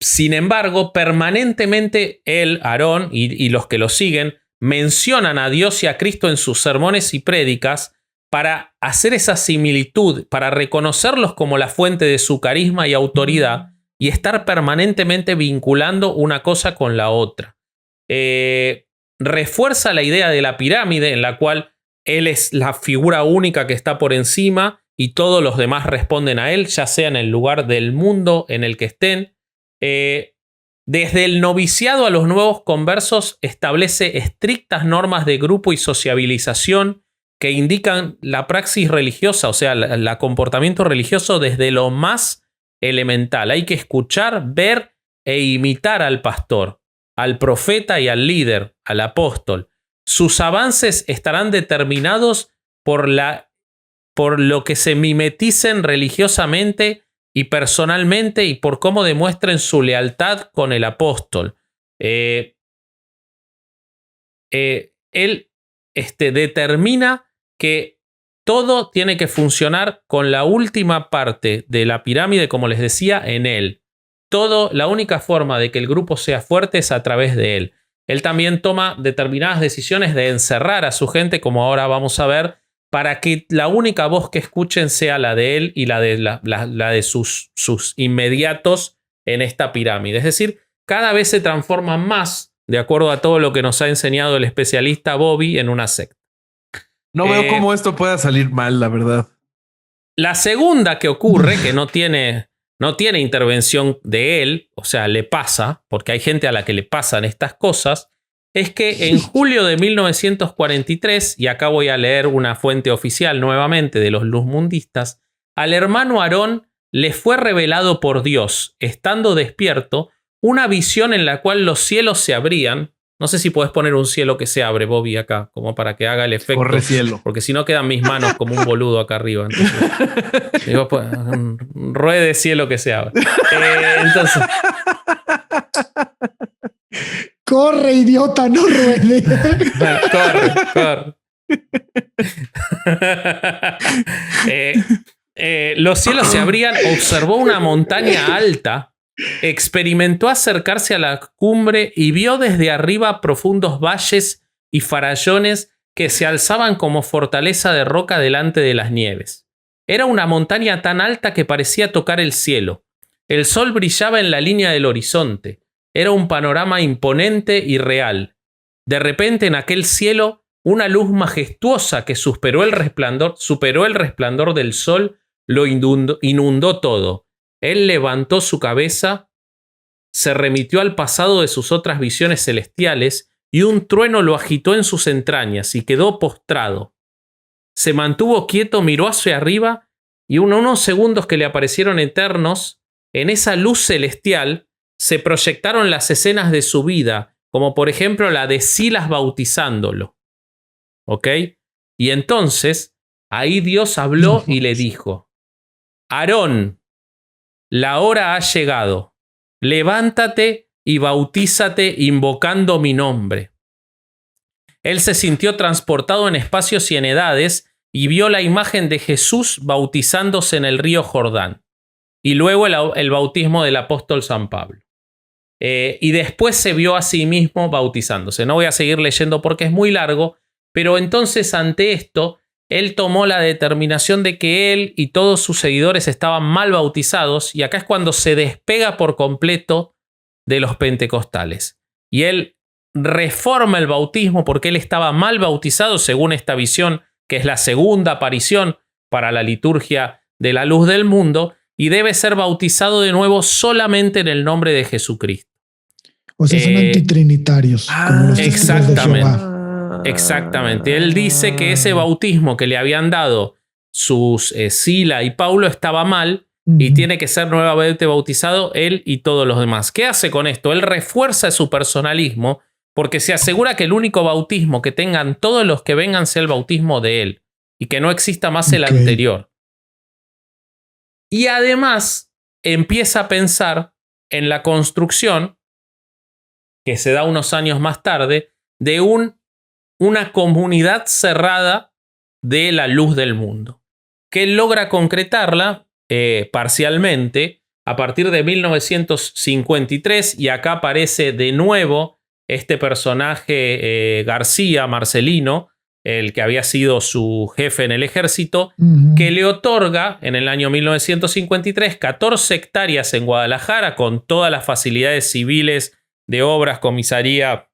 sin embargo, permanentemente él, Aarón y los que lo siguen, mencionan a Dios y a Cristo en sus sermones y prédicas para hacer esa similitud, para reconocerlos como la fuente de su carisma y autoridad y estar permanentemente vinculando una cosa con la otra. Refuerza la idea de la pirámide en la cual él es la figura única que está por encima y todos los demás responden a él, ya sea en el lugar del mundo en el que estén. Desde el noviciado a los nuevos conversos establece estrictas normas de grupo y sociabilización que indican la praxis religiosa, o sea, el comportamiento religioso desde lo más elemental. Hay que escuchar, ver e imitar al pastor, al profeta y al líder, al apóstol. Sus avances estarán determinados por lo que se mimeticen religiosamente y personalmente y por cómo demuestren su lealtad con el apóstol. Él determina que todo tiene que funcionar con la última parte de la pirámide, como les decía, en él. La única forma de que el grupo sea fuerte es a través de él. Él también toma determinadas decisiones de encerrar a su gente, como ahora vamos a ver, para que la única voz que escuchen sea la de él y la de sus inmediatos en esta pirámide. Es decir, cada vez se transforman más, de acuerdo a todo lo que nos ha enseñado el especialista Bobby, en una secta. No veo cómo esto pueda salir mal, la verdad. La segunda que ocurre, que no tiene intervención de él, o sea, le pasa, porque hay gente a la que le pasan estas cosas, es que en julio de 1943, y acá voy a leer una fuente oficial nuevamente de los luzmundistas, al hermano Aarón le fue revelado por Dios, estando despierto, una visión en la cual los cielos se abrían. No sé si puedes poner un cielo que se abre, Bobby, acá, como para que haga el efecto. Corre cielo. Porque si no quedan mis manos como un boludo acá arriba. Entonces, digo, pues, ruede cielo que se abre. Entonces... Corre, idiota, no ruede. Corre. Los cielos se abrían, observó una montaña alta, experimentó acercarse a la cumbre y vio desde arriba profundos valles y farallones que se alzaban como fortaleza de roca delante de las nieves. Era una montaña tan alta que parecía tocar el cielo. El sol brillaba en la línea del horizonte. Era un panorama imponente y real. De repente en aquel cielo, una luz majestuosa que superó el resplandor del sol, lo inundó todo. Él levantó su cabeza, se remitió al pasado de sus otras visiones celestiales y un trueno lo agitó en sus entrañas y quedó postrado. Se mantuvo quieto, miró hacia arriba y unos segundos que le aparecieron eternos, en esa luz celestial se proyectaron las escenas de su vida, como por ejemplo la de Silas bautizándolo. ¿Ok? Y entonces, ahí Dios habló y le dijo: Aarón, la hora ha llegado. Levántate y bautízate invocando mi nombre. Él se sintió transportado en espacios y en edades y vio la imagen de Jesús bautizándose en el río Jordán. Y luego el bautismo del apóstol San Pablo. Y después se vio a sí mismo bautizándose. No voy a seguir leyendo porque es muy largo, pero entonces ante esto, él tomó la determinación de que él y todos sus seguidores estaban mal bautizados, y acá es cuando se despega por completo de los pentecostales. Y él reforma el bautismo porque él estaba mal bautizado según esta visión, que es la segunda aparición para la liturgia de la luz del mundo, y debe ser bautizado de nuevo solamente en el nombre de Jesucristo. O sea, son antitrinitarios. Como los exactamente. De Jehová. Exactamente. Él dice que ese bautismo que le habían dado sus Sila y Paulo estaba mal y tiene que ser nuevamente bautizado él y todos los demás. ¿Qué hace con esto? Él refuerza su personalismo porque se asegura que el único bautismo que tengan todos los que vengan sea el bautismo de él y que no exista más el anterior. Y además empieza a pensar en la construcción, que se da unos años más tarde, de una comunidad cerrada de la luz del mundo, que él logra concretarla parcialmente a partir de 1953, y acá aparece de nuevo este personaje García, Marcelino, el que había sido su jefe en el ejército, que le otorga en el año 1953 14 hectáreas en Guadalajara con todas las facilidades civiles de obras, comisaría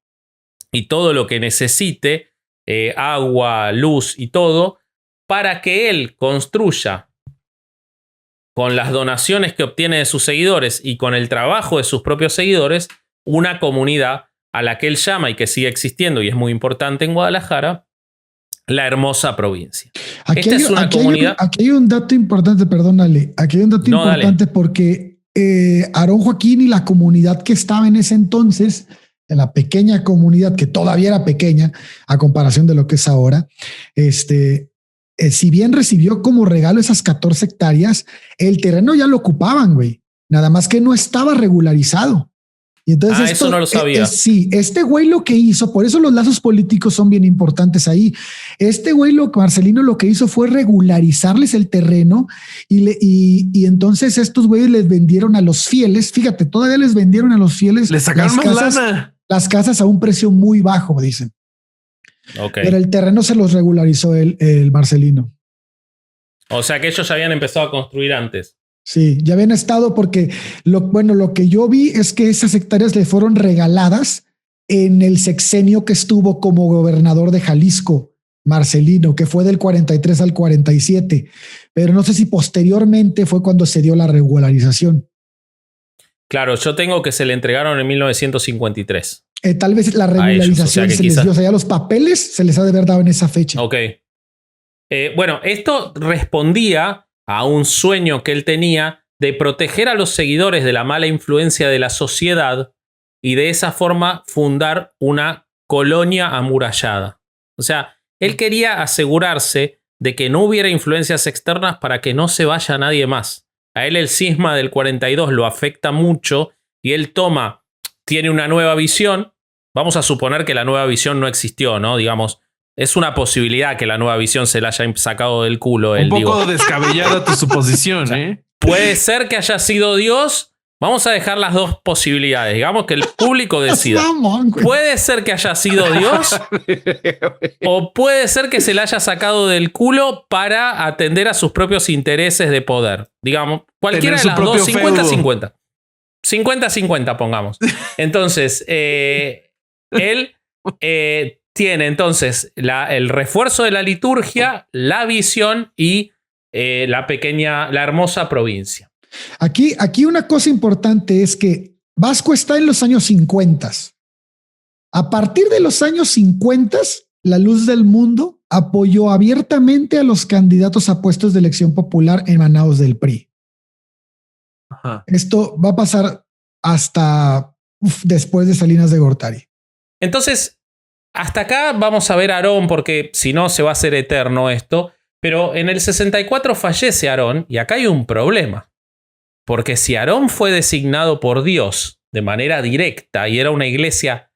y todo lo que necesite, agua, luz y todo, para que él construya, con las donaciones que obtiene de sus seguidores y con el trabajo de sus propios seguidores, una comunidad a la que él llama y que sigue existiendo y es muy importante en Guadalajara, la hermosa provincia. Esta es una comunidad. Aquí hay un dato importante, perdónale. Aquí hay un dato importante porque Aarón Joaquín y la comunidad que estaba en ese entonces, en la pequeña comunidad que todavía era pequeña a comparación de lo que es ahora, si bien recibió como regalo esas 14 hectáreas, el terreno ya lo ocupaban, güey. Nada más que no estaba regularizado. Y entonces eso no lo sabía. Sí, este güey lo que hizo, por eso los lazos políticos son bien importantes ahí. Este güey, Marcelino, lo que hizo fue regularizarles el terreno y entonces estos güeyes les vendieron a los fieles. Fíjate, todavía les vendieron a los fieles. Les sacaron más lana. Las casas a un precio muy bajo, dicen. Okay. Pero el terreno se los regularizó el Marcelino. O sea que ellos ya habían empezado a construir antes. Sí, ya habían estado porque lo que yo vi es que esas hectáreas le fueron regaladas en el sexenio que estuvo como gobernador de Jalisco, Marcelino, que fue del 43 al 47. Pero no sé si posteriormente fue cuando se dio la regularización. Claro, yo tengo que se le entregaron en 1953. Tal vez la regularización ellos, se les dio, o sea, ya los papeles se les ha de haber dado en esa fecha. Ok. Bueno, esto respondía a un sueño que él tenía de proteger a los seguidores de la mala influencia de la sociedad y de esa forma fundar una colonia amurallada. O sea, él quería asegurarse de que no hubiera influencias externas para que no se vaya nadie más. A él el cisma del 42 lo afecta mucho y él tiene una nueva visión. Vamos a suponer que la nueva visión no existió, ¿no? Digamos, es una posibilidad que la nueva visión se la haya sacado del culo. Un poco descabellada tu suposición, ¿eh? Puede ser que haya sido Dios. Vamos a dejar las dos posibilidades. Digamos que el público decida. Puede ser que haya sido Dios o puede ser que se la haya sacado del culo para atender a sus propios intereses de poder. Digamos, cualquiera de las dos, 50-50. 50-50, pongamos. Entonces, él tiene entonces el refuerzo de la liturgia, la visión y la hermosa provincia. Aquí una cosa importante es que Vasco está en los años 50. A partir de los años 50, la luz del mundo apoyó abiertamente a los candidatos a puestos de elección popular emanados del PRI. Ajá. Esto va a pasar hasta después de Salinas de Gortari. Entonces, hasta acá vamos a ver a Aarón, porque si no se va a hacer eterno esto. Pero en el 64 fallece Aarón y acá hay un problema. Porque si Aarón fue designado por Dios de manera directa y era una iglesia,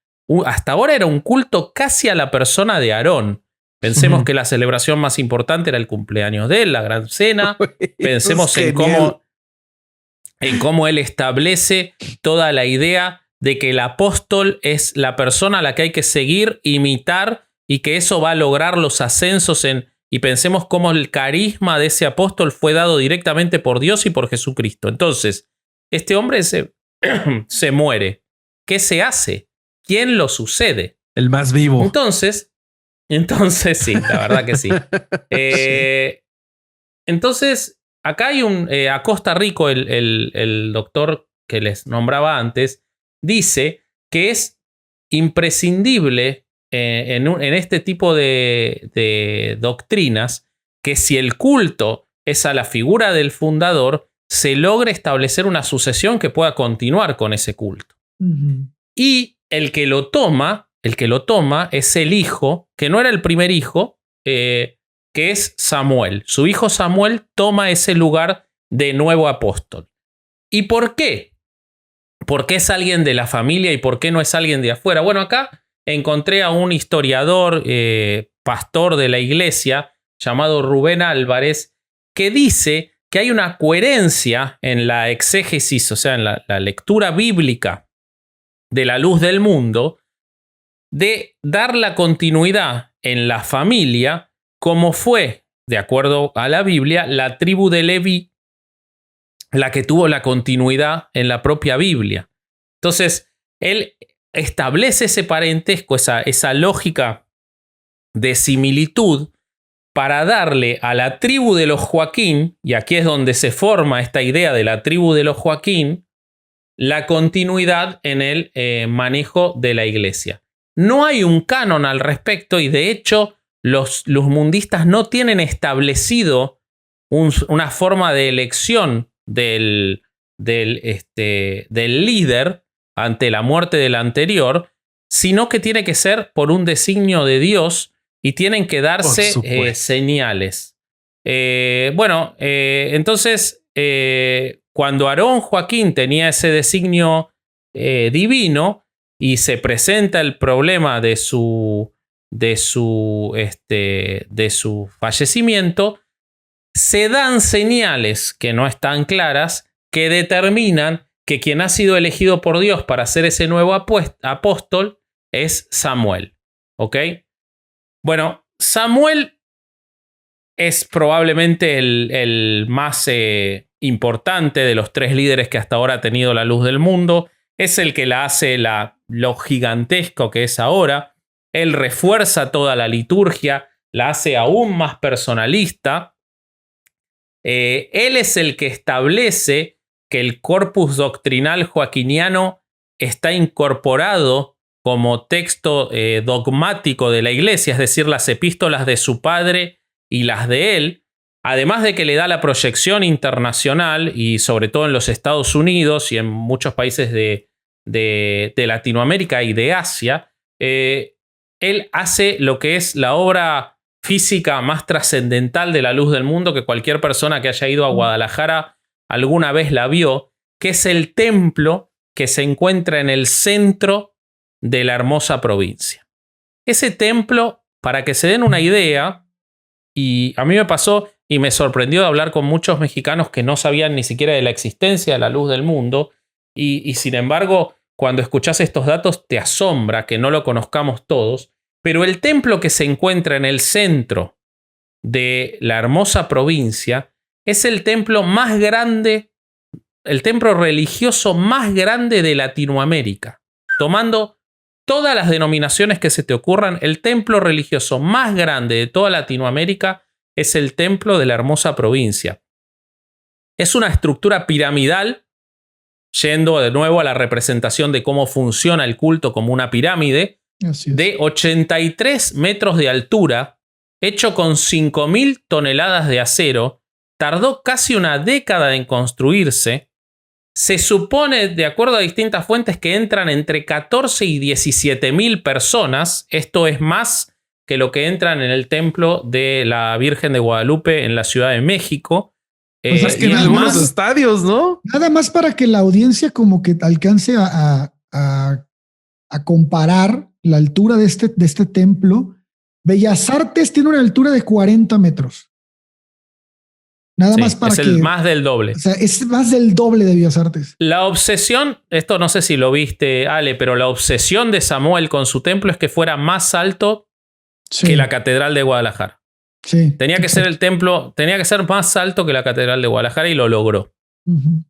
hasta ahora era un culto casi a la persona de Aarón. Pensemos que la celebración más importante era el cumpleaños de él, la gran cena. Pensemos en cómo él establece toda la idea de que el apóstol es la persona a la que hay que seguir, imitar y que eso va a lograr los ascensos y pensemos cómo el carisma de ese apóstol fue dado directamente por Dios y por Jesucristo. Entonces, este hombre se muere. ¿Qué se hace? ¿Quién lo sucede? El más vivo. Entonces sí, la verdad que sí. Entonces, acá hay Acosta Rico, el doctor que les nombraba antes, dice que es imprescindible en este tipo de doctrinas que si el culto es a la figura del fundador, se logre establecer una sucesión que pueda continuar con ese culto. Y el que lo toma es el hijo, que no era el primer hijo, que es Samuel. Su hijo Samuel toma ese lugar de nuevo apóstol. ¿Y por qué? ¿Por qué es alguien de la familia y por qué no es alguien de afuera? Bueno, acá encontré a un historiador, pastor de la iglesia, llamado Rubén Álvarez, que dice que hay una coherencia en la exégesis, o sea, en la lectura bíblica de la luz del mundo, de dar la continuidad en la familia, como fue, de acuerdo a la Biblia, la tribu de Leví, la que tuvo la continuidad en la propia Biblia. Entonces, él establece ese parentesco, esa lógica de similitud para darle a la tribu de los Joaquín, y aquí es donde se forma esta idea de la tribu de los Joaquín, la continuidad en el manejo de la iglesia. No hay un canon al respecto y de hecho los mundistas no tienen establecido una forma de elección del líder ante la muerte del anterior, sino que tiene que ser por un designio de Dios y tienen que darse señales. Entonces, cuando Aarón Joaquín tenía ese designio divino y se presenta el problema de su fallecimiento, se dan señales que no están claras que determinan que quien ha sido elegido por Dios para ser ese nuevo apóstol es Samuel. ¿Ok? Bueno, Samuel es probablemente el más importante de los tres líderes que hasta ahora ha tenido la luz del mundo. Es el que la hace lo gigantesco que es ahora. Él refuerza toda la liturgia, la hace aún más personalista. Él es el que establece que el corpus doctrinal joaquiniano está incorporado como texto dogmático de la iglesia, es decir, las epístolas de su padre y las de él, además de que le da la proyección internacional y sobre todo en los Estados Unidos y en muchos países de Latinoamérica y de Asia, él hace lo que es la obra física más trascendental de la luz del mundo que cualquier persona que haya ido a Guadalajara alguna vez la vio, que es el templo que se encuentra en el centro de la hermosa provincia. Ese templo, para que se den una idea, y a mí me pasó y me sorprendió de hablar con muchos mexicanos que no sabían ni siquiera de la existencia de la luz del mundo, y sin embargo, cuando escuchás estos datos te asombra que no lo conozcamos todos, pero el templo que se encuentra en el centro de la hermosa provincia es el templo más grande, el templo religioso más grande de Latinoamérica. Tomando todas las denominaciones que se te ocurran, el templo religioso más grande de toda Latinoamérica es el templo de la hermosa provincia. Es una estructura piramidal, yendo de nuevo a la representación de cómo funciona el culto como una pirámide, de 83 metros de altura, hecho con 5.000 toneladas de acero, tardó casi una década en construirse. Se supone, de acuerdo a distintas fuentes, que entran entre 14 y 17.000 personas. Esto es más que lo que entran en el templo de la Virgen de Guadalupe en la Ciudad de México. Pues es que Y en nada algunos más- estadios, ¿no? Nada más para que la audiencia como que alcance a comparar la altura de este templo. Bellas Artes tiene una altura de 40 metros. Nada Sí, más para es que... el más del doble. O sea, es más del doble de Bellas Artes. La obsesión, esto no sé si lo viste, Ale, pero la obsesión de Samuel con su templo es que fuera más alto Sí, que la Catedral de Guadalajara. sí. Tenía que ser el templo, tenía que ser más alto que la Catedral de Guadalajara y lo logró. Ujú.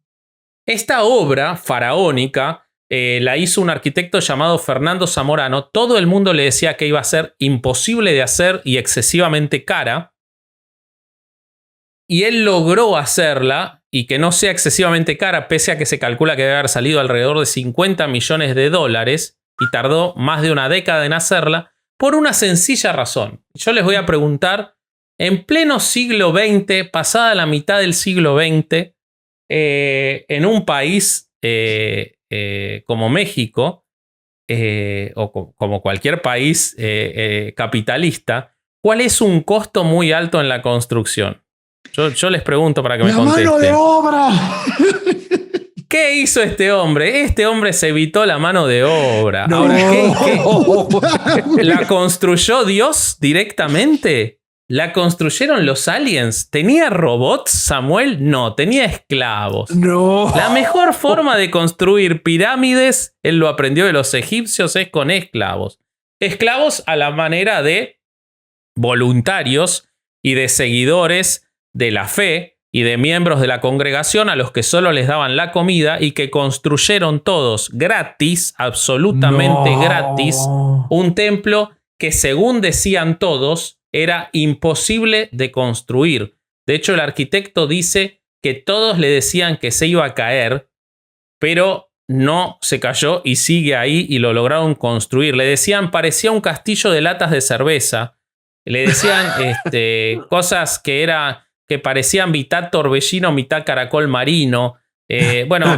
Esta obra faraónica la hizo un arquitecto llamado Fernando Zamorano. Todo el mundo le decía que iba a ser imposible de hacer y excesivamente cara. Y él logró hacerla y que no sea excesivamente cara, pese a que se calcula que debe haber salido alrededor de $50 millones y tardó más de una década en hacerla, por una sencilla razón. Yo les voy a preguntar, en pleno siglo XX, pasada la mitad del siglo XX, en un país como México, o como cualquier país capitalista, ¿cuál es un costo muy alto en la construcción? Yo les pregunto para que me ¡La contesten. mano de obra! ¿Qué hizo este hombre? Este hombre se evitó la mano de obra. No. Ahora, ¿qué? Güey. ¿La construyó Dios directamente? ¿La construyeron los aliens? ¿Tenía robots, Samuel? No, tenía esclavos. No. La mejor forma de construir pirámides, él lo aprendió de los egipcios, es con esclavos. Esclavos a la manera de voluntarios y de seguidores de la fe y de miembros de la congregación a los que solo les daban la comida y que construyeron todos gratis, absolutamente No. gratis, un templo que, según decían todos, era imposible de construir. De hecho, el arquitecto dice que todos le decían que se iba a caer, pero no se cayó y sigue ahí y lo lograron construir. Le decían, parecía un castillo de latas de cerveza. Le decían cosas que parecían mitad torbellino, mitad caracol marino. Bueno,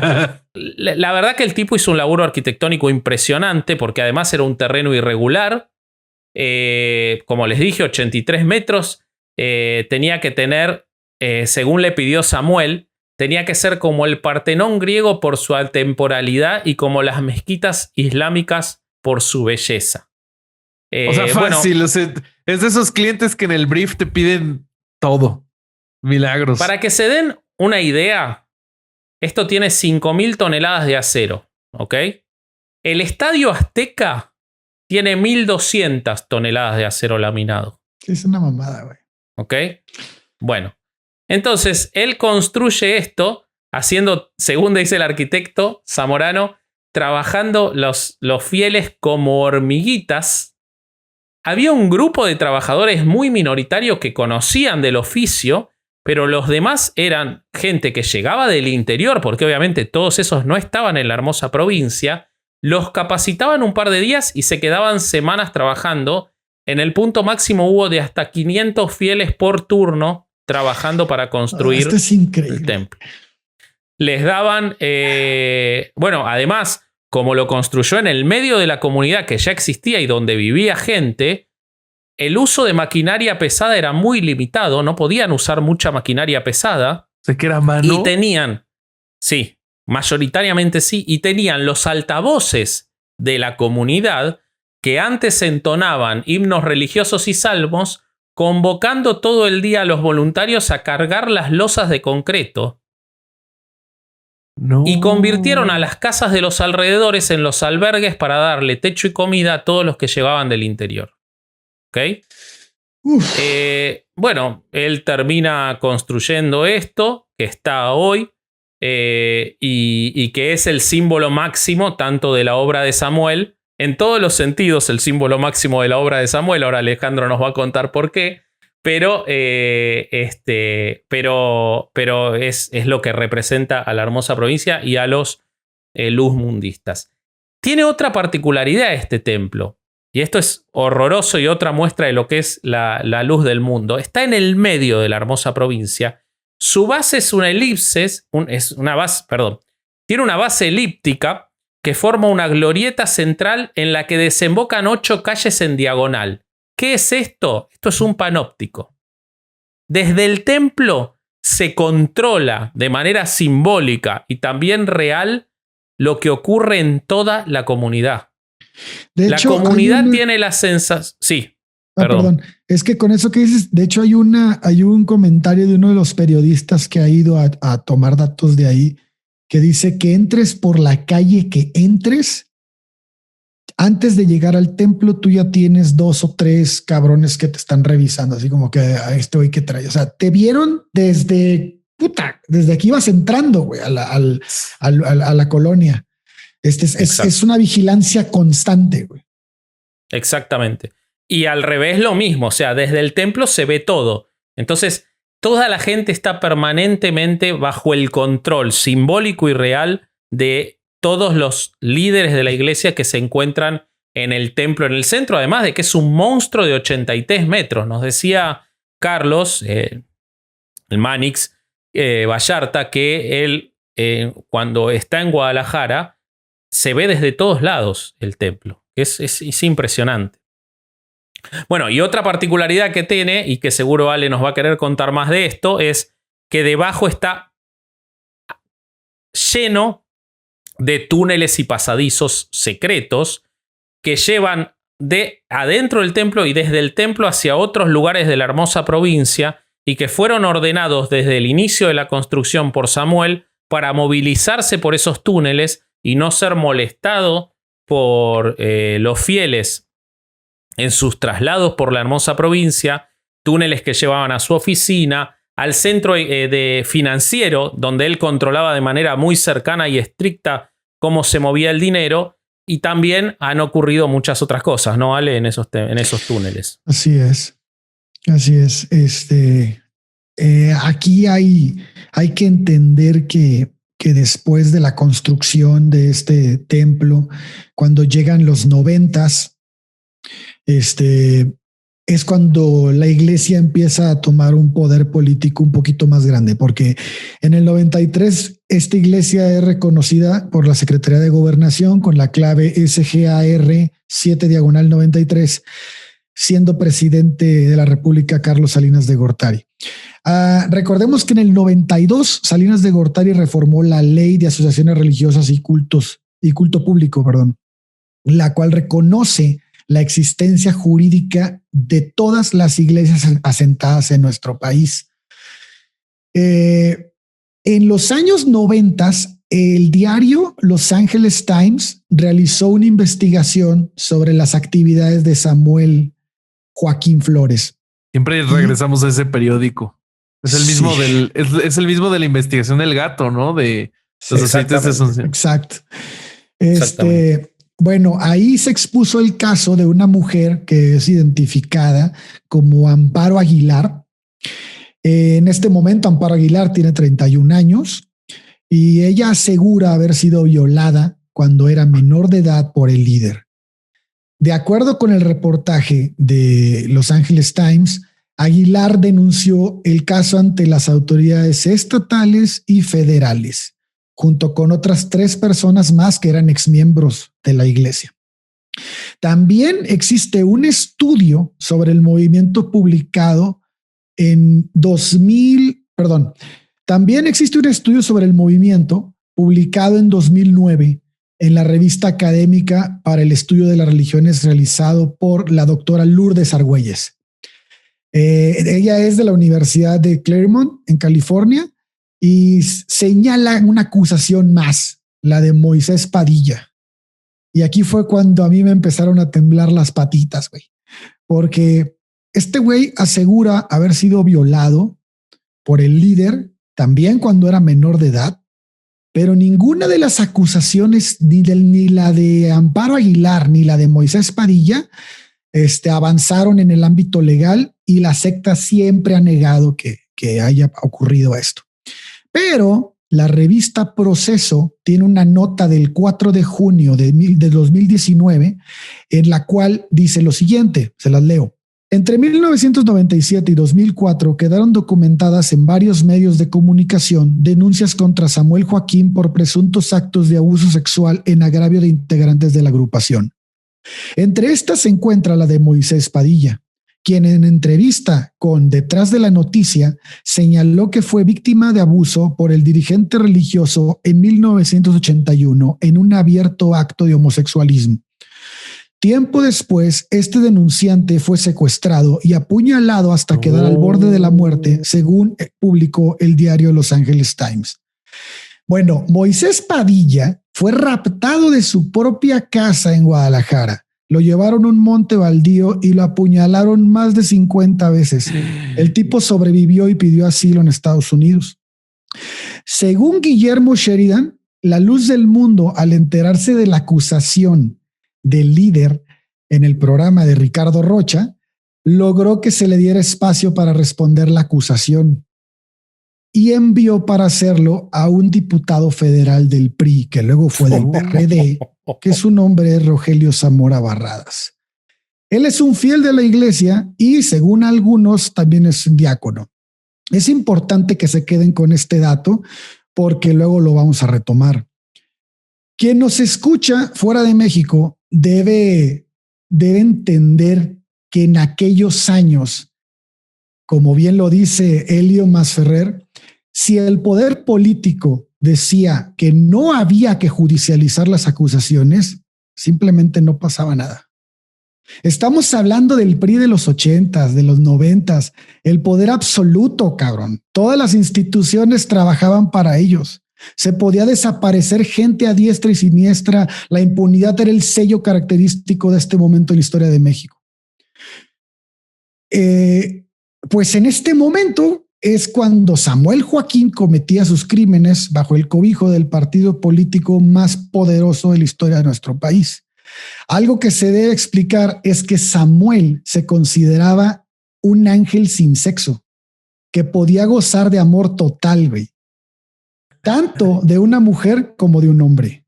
la verdad que el tipo hizo un laburo arquitectónico impresionante porque además era un terreno irregular. Como les dije, 83 metros. Tenía que tener, según le pidió Samuel, tenía que ser como el Partenón griego por su atemporalidad y como las mezquitas islámicas por su belleza. O sea, fácil. O sea, es de esos clientes que en el brief te piden todo. Milagros. Para que se den una idea, esto tiene 5.000 toneladas de acero. ¿Ok? El Estadio Azteca tiene 1.200 toneladas de acero laminado. Es una mamada, güey. ¿Ok? Bueno, entonces él construye esto haciendo, según dice el arquitecto Zamorano, trabajando los fieles como hormiguitas. Había un grupo de trabajadores muy minoritario que conocían del oficio, pero los demás eran gente que llegaba del interior, porque obviamente todos esos no estaban en la hermosa provincia. Los capacitaban un par de días y se quedaban semanas trabajando. En el punto máximo hubo de hasta 500 fieles por turno trabajando para construir Esto es increíble. el templo. Les daban, bueno, además, como lo construyó en el medio de la comunidad que ya existía y donde vivía gente, el uso de maquinaria pesada era muy limitado, no podían usar mucha maquinaria pesada. O sea, que era mano. Y tenían, sí, mayoritariamente sí, y tenían los altavoces de la comunidad que antes entonaban himnos religiosos y salmos, convocando todo el día a los voluntarios a cargar las losas de concreto. No. Y convirtieron a las casas de los alrededores en los albergues para darle techo y comida a todos los que llegaban del interior. ¿Ok? Uf. Bueno, él termina construyendo esto, que está hoy, y que es el símbolo máximo tanto de la obra de Samuel, en todos los sentidos el símbolo máximo de la obra de Samuel. Ahora Alejandro nos va a contar por qué, pero es lo que representa a la hermosa provincia y a los luzmundistas. Tiene otra particularidad este templo. y esto es horroroso y otra muestra de lo que es la luz del mundo, está en el medio de la hermosa provincia. Su base es una elipsis, tiene una base elíptica que forma una glorieta central en la que desembocan 8 calles en diagonal. ¿Qué es esto? Esto es un panóptico. Desde el templo se controla de manera simbólica y también real lo que ocurre en toda la comunidad. De La hecho, comunidad tiene la sensación... Sí, perdón. Es que con eso que dices, de hecho hay un comentario de uno de los periodistas que ha ido a tomar datos de ahí, que dice que entres por la calle que entres, antes de llegar al templo, tú ya tienes 2 o 3 cabrones que te están revisando, así como que a este hoy que trae. O sea, te vieron desde que ibas entrando, güey, a la colonia. Es una vigilancia constante, güey. Exactamente. Y al revés lo mismo, o sea, desde el templo se ve todo. Entonces, toda la gente está permanentemente bajo el control simbólico y real de todos los líderes de la iglesia que se encuentran en el templo, en el centro, además de que es un monstruo de 83 metros. Nos decía Carlos, el Manix, Vallarta, que él, cuando está en Guadalajara, se ve desde todos lados el templo. Es impresionante. Bueno, y otra particularidad que tiene, y que seguro Ale nos va a querer contar más de esto, es que debajo está lleno de túneles y pasadizos secretos que llevan de adentro del templo y desde el templo hacia otros lugares de la hermosa provincia y que fueron ordenados desde el inicio de la construcción por Samuel para movilizarse por esos túneles y no ser molestado por los fieles en sus traslados por la hermosa provincia, túneles que llevaban a su oficina, al centro financiero, donde él controlaba de manera muy cercana y estricta cómo se movía el dinero, y también han ocurrido muchas otras cosas, ¿no, Ale? En esos túneles. Así es. Aquí hay que entender que después de la construcción de este templo, cuando llegan los 90s, es cuando la iglesia empieza a tomar un poder político un poquito más grande, porque en el 93 esta iglesia es reconocida por la Secretaría de Gobernación con la clave SGAR 7/93, siendo presidente de la República Carlos Salinas de Gortari. Recordemos que en el 92 Salinas de Gortari reformó la ley de asociaciones religiosas y culto público, la cual reconoce la existencia jurídica de todas las iglesias asentadas en nuestro país. En los años 90, el diario Los Angeles Times realizó una investigación sobre las actividades de Samuel Joaquín Flores. Siempre regresamos a ese periódico. Es el mismo es el mismo de la investigación del gato, ¿no? De los aceites de Asunción. Exacto. Bueno, ahí se expuso el caso de una mujer que es identificada como Amparo Aguilar. En este momento, Amparo Aguilar tiene 31 años y ella asegura haber sido violada cuando era menor de edad por el líder. De acuerdo con el reportaje de Los Angeles Times, Aguilar denunció el caso ante las autoridades estatales y federales, junto con otras 3 personas más que eran exmiembros de la iglesia. También existe un estudio sobre el movimiento publicado en 2000, también existe un estudio sobre el movimiento publicado en 2009 en la revista académica para el estudio de las religiones realizado por la doctora Lourdes Argüelles. Ella es de la Universidad de Claremont en California y señala una acusación más, la de Moisés Padilla. Y aquí fue cuando a mí me empezaron a temblar las patitas, güey, porque este güey asegura haber sido violado por el líder también cuando era menor de edad, pero ninguna de las acusaciones, ni la de Amparo Aguilar ni la de Moisés Padilla, avanzaron en el ámbito legal y la secta siempre ha negado que haya ocurrido esto. Pero la revista Proceso tiene una nota del 4 de junio de 2019 en la cual dice lo siguiente, se las leo. Entre 1997 y 2004 quedaron documentadas en varios medios de comunicación denuncias contra Samuel Joaquín por presuntos actos de abuso sexual en agravio de integrantes de la agrupación. Entre estas se encuentra la de Moisés Padilla, quien en entrevista con Detrás de la Noticia señaló que fue víctima de abuso por el dirigente religioso en 1981 en un abierto acto de homosexualismo. Tiempo después, este denunciante fue secuestrado y apuñalado hasta quedar al borde de la muerte, según publicó el diario Los Angeles Times. Bueno, Moisés Padilla fue raptado de su propia casa en Guadalajara. Lo llevaron a un monte baldío y lo apuñalaron más de 50 veces. El tipo sobrevivió y pidió asilo en Estados Unidos. Según Guillermo Sheridan, la luz del mundo, al enterarse de la acusación del líder en el programa de Ricardo Rocha, logró que se le diera espacio para responder la acusación y envió para hacerlo a un diputado federal del PRI, que luego fue del PRD, que su nombre es Rogelio Zamora Barradas. Él es un fiel de la iglesia y, según algunos, también es un diácono. Es importante que se queden con este dato porque luego lo vamos a retomar. Quien nos escucha fuera de México debe entender que en aquellos años, como bien lo dice Elio Masferrer, si el poder político decía que no había que judicializar las acusaciones, simplemente no pasaba nada. Estamos hablando del PRI de los 80s, de los 90s, el poder absoluto, cabrón. Todas las instituciones trabajaban para ellos. Se podía desaparecer gente a diestra y siniestra. La impunidad era el sello característico de este momento en la historia de México. Pues en este momento es cuando Samuel Joaquín cometía sus crímenes bajo el cobijo del partido político más poderoso de la historia de nuestro país. Algo que se debe explicar es que Samuel se consideraba un ángel sin sexo, que podía gozar de amor total, güey. Tanto de una mujer como de un hombre.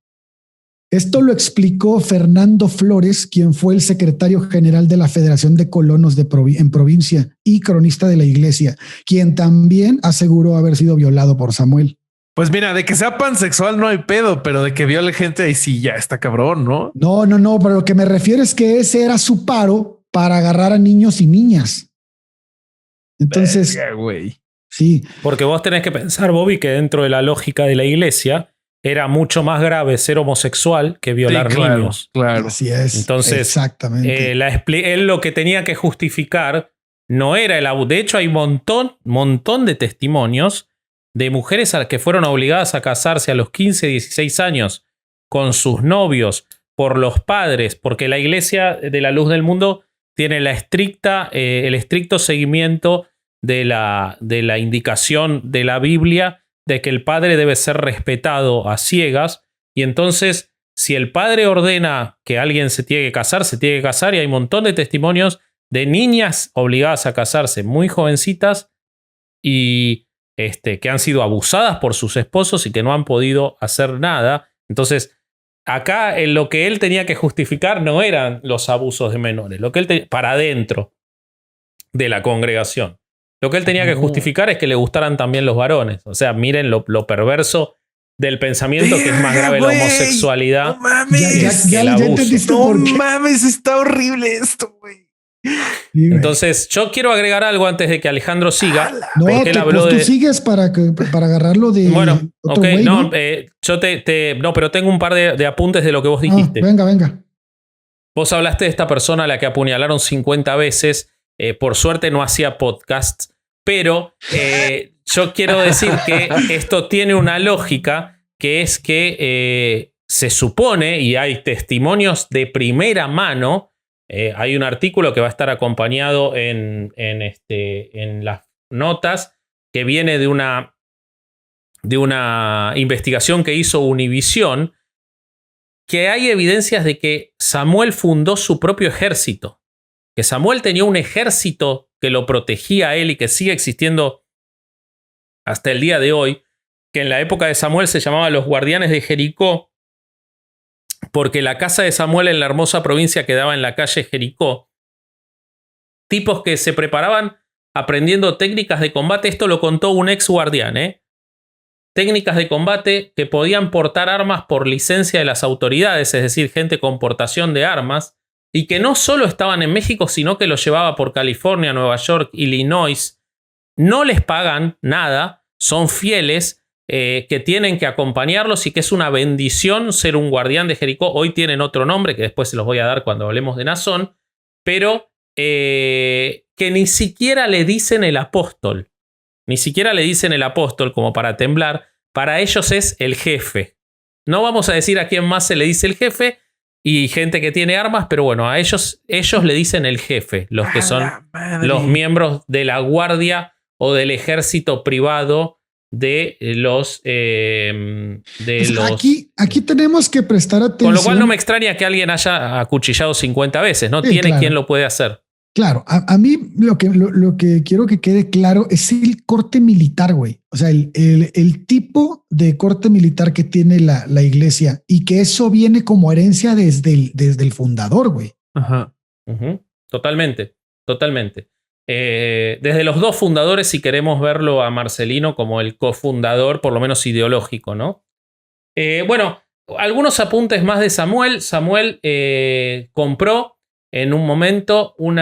Esto lo explicó Fernando Flores, quien fue el secretario general de la Federación de Colonos en provincia y cronista de la iglesia, quien también aseguró haber sido violado por Samuel. Pues mira, de que sea pansexual no hay pedo, pero de que viole gente ahí sí ya está cabrón, ¿no? No, pero lo que me refiero es que ese era su paro para agarrar a niños y niñas. Entonces, verga, güey. Sí. Porque vos tenés que pensar, Bobby, que dentro de la lógica de la iglesia era mucho más grave ser homosexual que violar niños. Claro. Así es. Entonces, exactamente. Él lo que tenía que justificar no era el abuso. De hecho, hay un montón de testimonios de mujeres que fueron obligadas a casarse a los 15, 16 años con sus novios por los padres, porque la iglesia de la luz del mundo tiene el estricto seguimiento de la indicación de la Biblia de que el padre debe ser respetado a ciegas, y entonces si el padre ordena que alguien se tiene que casar, se tiene que casar, y hay un montón de testimonios de niñas obligadas a casarse muy jovencitas y que han sido abusadas por sus esposos y que no han podido hacer nada. Entonces acá lo que él tenía que justificar no eran los abusos de menores, lo que él para adentro de la congregación. Lo que él tenía que justificar es que le gustaran también los varones. O sea, miren lo perverso del pensamiento, que es más grave la homosexualidad. No mames. Ya el abuso. No mames, está horrible esto, güey. Entonces, yo quiero agregar algo antes de que Alejandro siga. No, que él habló tú sigues para agarrarlo de. Bueno, otro ok, güey, no, ¿no? Yo no, pero tengo un par de apuntes de lo que vos dijiste. Venga. Vos hablaste de esta persona a la que apuñalaron 50 veces. Por suerte no hacía podcasts, pero yo quiero decir que esto tiene una lógica, que es que se supone, y hay testimonios de primera mano, hay un artículo que va a estar acompañado en las notas, que viene de una investigación que hizo Univisión, que hay evidencias de que Samuel fundó su propio ejército. Que Samuel tenía un ejército que lo protegía a él y que sigue existiendo hasta el día de hoy, que en la época de Samuel se llamaba los guardianes de Jericó, porque la casa de Samuel en la hermosa provincia quedaba en la calle Jericó. Tipos que se preparaban aprendiendo técnicas de combate. Esto lo contó un ex guardián, técnicas de combate que podían portar armas por licencia de las autoridades, es decir, gente con portación de armas, y que no solo estaban en México, sino que los llevaba por California, Nueva York, Illinois. No les pagan nada, son fieles, que tienen que acompañarlos y que es una bendición ser un guardián de Jericó. Hoy tienen otro nombre que después se los voy a dar cuando hablemos de Nazón, pero que ni siquiera le dicen el apóstol. Ni siquiera le dicen el apóstol como para temblar. Para ellos es el jefe. No vamos a decir a quién más se le dice el jefe y gente que tiene armas, pero bueno, a ellos le dicen el jefe, los que son los miembros de la guardia o del ejército privado de los... Aquí tenemos que prestar atención. Con lo cual no me extraña que alguien haya acuchillado 50 veces, ¿no? Sí, Tiene claro. quien lo puede hacer. Claro, a mí lo que quiero que quede claro es el corte militar, güey. O sea, el tipo de corte militar que tiene la iglesia y que eso viene como herencia desde el fundador, güey. Ajá. Totalmente. Desde los dos fundadores, si queremos verlo a Marcelino como el cofundador, por lo menos ideológico, ¿no? Bueno, algunos apuntes más de Samuel. Samuel compró en un momento un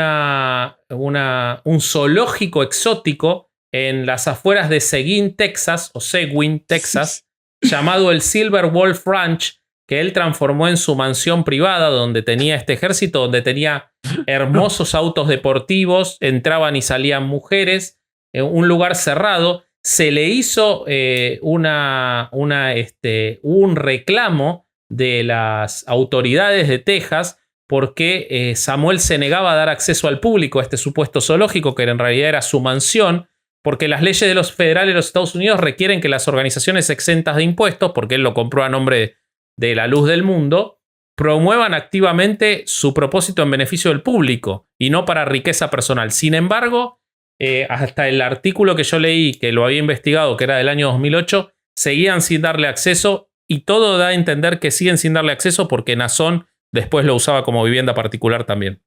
zoológico exótico en las afueras de Seguin, Texas, llamado el Silver Wolf Ranch, que él transformó en su mansión privada, donde tenía este ejército, donde tenía hermosos autos deportivos, entraban y salían mujeres, un lugar cerrado. Se le hizo un reclamo de las autoridades de Texas porque Samuel se negaba a dar acceso al público a este supuesto zoológico, que en realidad era su mansión, porque las leyes de los federales de los Estados Unidos requieren que las organizaciones exentas de impuestos, porque él lo compró a nombre de la luz del mundo, promuevan activamente su propósito en beneficio del público y no para riqueza personal. Sin embargo, hasta el artículo que yo leí, que lo había investigado, que era del año 2008, seguían sin darle acceso, y todo da a entender que siguen sin darle acceso porque Nazón después lo usaba como vivienda particular también.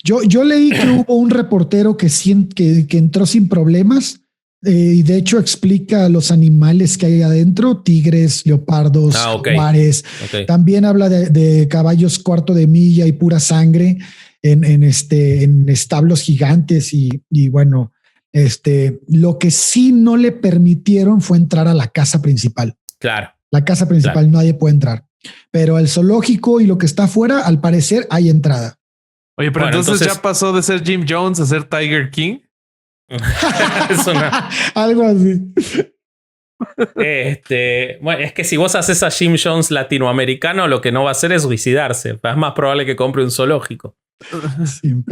Yo leí que hubo un reportero que entró sin problemas y de hecho explica los animales que hay adentro: tigres, leopardos, jaguares. Okay. También habla de caballos cuarto de milla y pura sangre en establos gigantes y bueno, lo que sí no le permitieron fue entrar a la casa principal. Claro. La casa principal, claro. Nadie puede entrar. Pero el zoológico y lo que está afuera, al parecer, hay entrada. Oye, pero bueno, entonces ya pasó de ser Jim Jones a ser Tiger King. Algo así. Bueno, es que si vos haces a Jim Jones latinoamericano, lo que no va a hacer es suicidarse. Es más probable que compre un zoológico. Sin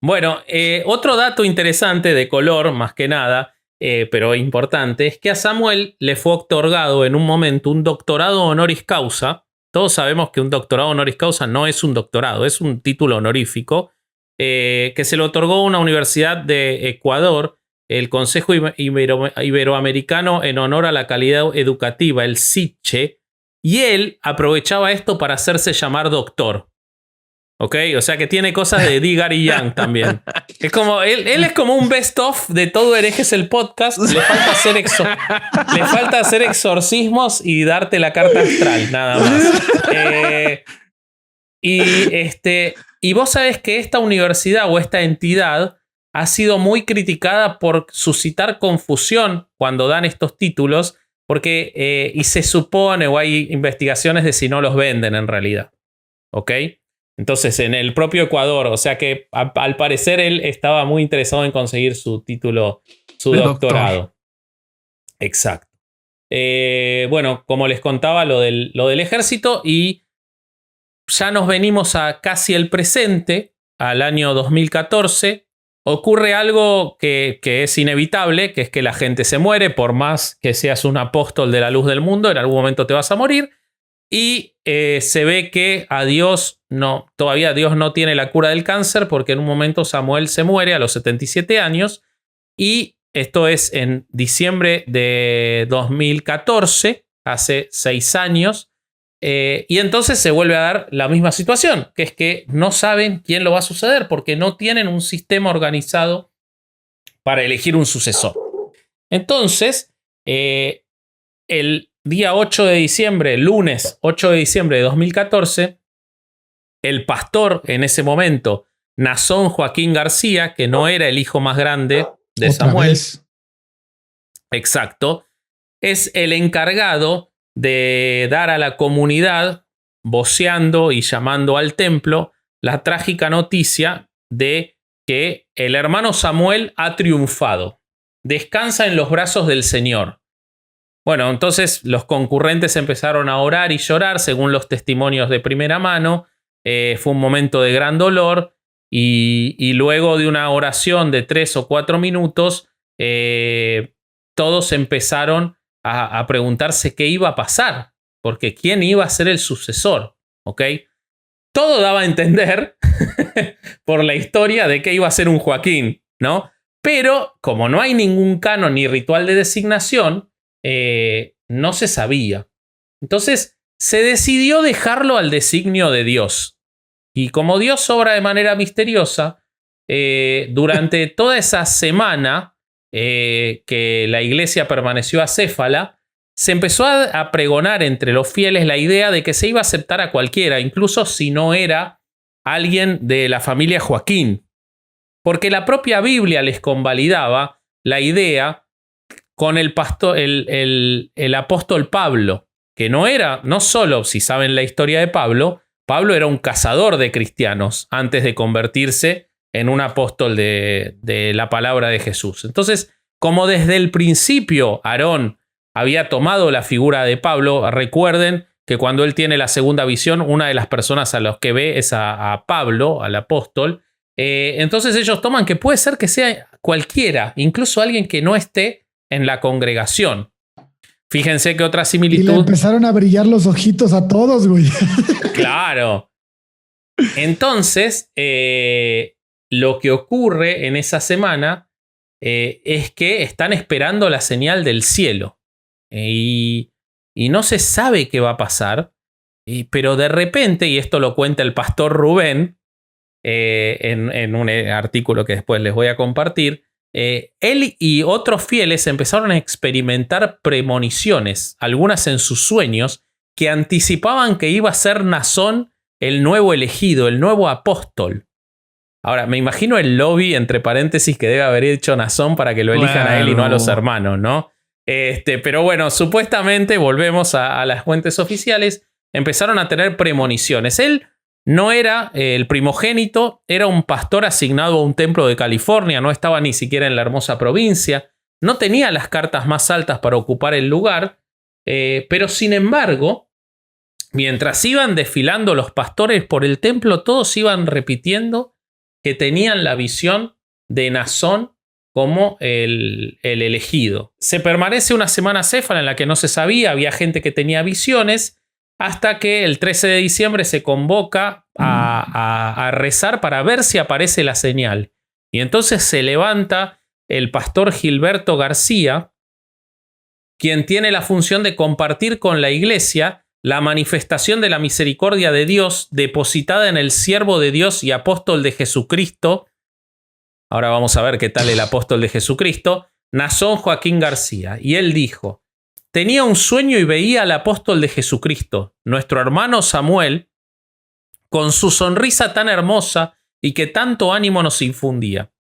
Bueno, otro dato interesante de color, más que nada, pero importante, es que a Samuel le fue otorgado en un momento un doctorado honoris causa. Todos sabemos que un doctorado honoris causa no es un doctorado, es un título honorífico que se le otorgó a una universidad de Ecuador, el Consejo Iberoamericano en honor a la calidad educativa, el SICHE, y él aprovechaba esto para hacerse llamar doctor. ¿Ok? O sea que tiene cosas de D. Gary Young también. Es como, él es como un best of de todo Herejes el podcast. Le falta hacer exorcismos y darte la carta astral, nada más. Y vos sabés que esta universidad o esta entidad ha sido muy criticada por suscitar confusión cuando dan estos títulos, porque y se supone, o hay investigaciones de si no los venden en realidad. ¿Ok? Entonces, en el propio Ecuador, o sea que al parecer él estaba muy interesado en conseguir su título, su doctorado. Doctor. Exacto. Bueno, como les contaba, lo del ejército, y ya nos venimos a casi el presente, al año 2014. Ocurre algo que es inevitable, que es que la gente se muere. Por más que seas un apóstol de la luz del mundo, en algún momento te vas a morir. Y se ve que todavía Dios no tiene la cura del cáncer, porque en un momento Samuel se muere a los 77 años y Esto es en diciembre de 2014, hace 6 años. Y entonces se vuelve a dar la misma situación, que es que no saben quién lo va a suceder porque no tienen un sistema organizado para elegir un sucesor. Entonces, el día 8 de diciembre, lunes 8 de diciembre de 2014, el pastor en ese momento, Naasón Joaquín García, que no era el hijo más grande de Samuel, exacto, es el encargado de dar a la comunidad, voceando y llamando al templo, la trágica noticia de que el hermano Samuel ha triunfado. Descansa en los brazos del Señor. Bueno, entonces los concurrentes empezaron a orar y llorar según los testimonios de primera mano. Fue un momento de gran dolor y luego de una oración de 3 o 4 minutos, todos empezaron a preguntarse qué iba a pasar, porque quién iba a ser el sucesor, ¿ok? Todo daba a entender por la historia de que iba a ser un Joaquín, ¿no? Pero como no hay ningún canon ni ritual de designación, no se sabía. Entonces se decidió dejarlo al designio de Dios. Y como Dios obra de manera misteriosa, durante toda esa semana que la iglesia permaneció acéfala, se empezó a pregonar entre los fieles la idea de que se iba a aceptar a cualquiera, incluso si no era alguien de la familia Joaquín. Porque la propia Biblia les convalidaba la idea con el apóstol Pablo, que no solo, si saben la historia de Pablo era un cazador de cristianos antes de convertirse en un apóstol de la palabra de Jesús. Entonces, como desde el principio Aarón había tomado la figura de Pablo, recuerden que cuando él tiene la segunda visión, una de las personas a los que ve es a Pablo, al apóstol. Entonces ellos toman que puede ser que sea cualquiera, incluso alguien que no esté en la congregación. Fíjense que otra similitud. Y le empezaron a brillar los ojitos a todos, güey. Claro. Entonces, lo que ocurre en esa semana es que están esperando la señal del cielo. Y no se sabe qué va a pasar. Pero de repente, y esto lo cuenta el pastor Rubén en un artículo que después les voy a compartir, él y otros fieles empezaron a experimentar premoniciones, algunas en sus sueños, que anticipaban que iba a ser Naasón el nuevo elegido, el nuevo apóstol. Ahora, me imagino el lobby, entre paréntesis, que debe haber hecho Naasón para que lo elijan a él y no a los hermanos, ¿no? Pero bueno, supuestamente, volvemos a las fuentes oficiales, empezaron a tener premoniciones. Él no era el primogénito, era un pastor asignado a un templo de California, no estaba ni siquiera en la hermosa provincia, no tenía las cartas más altas para ocupar el lugar, pero sin embargo, mientras iban desfilando los pastores por el templo, todos iban repitiendo que tenían la visión de Naasón como el elegido. Se permanece una semana céfala en la que no se sabía, había gente que tenía visiones, hasta que el 13 de diciembre se convoca a rezar para ver si aparece la señal. Y entonces se levanta el pastor Gilberto García, quien tiene la función de compartir con la iglesia la manifestación de la misericordia de Dios depositada en el siervo de Dios y apóstol de Jesucristo. Ahora vamos a ver qué tal el apóstol de Jesucristo, Naasón Joaquín García. Y él dijo: tenía un sueño y veía al apóstol de Jesucristo, nuestro hermano Samuel, con su sonrisa tan hermosa y que tanto ánimo nos infundía.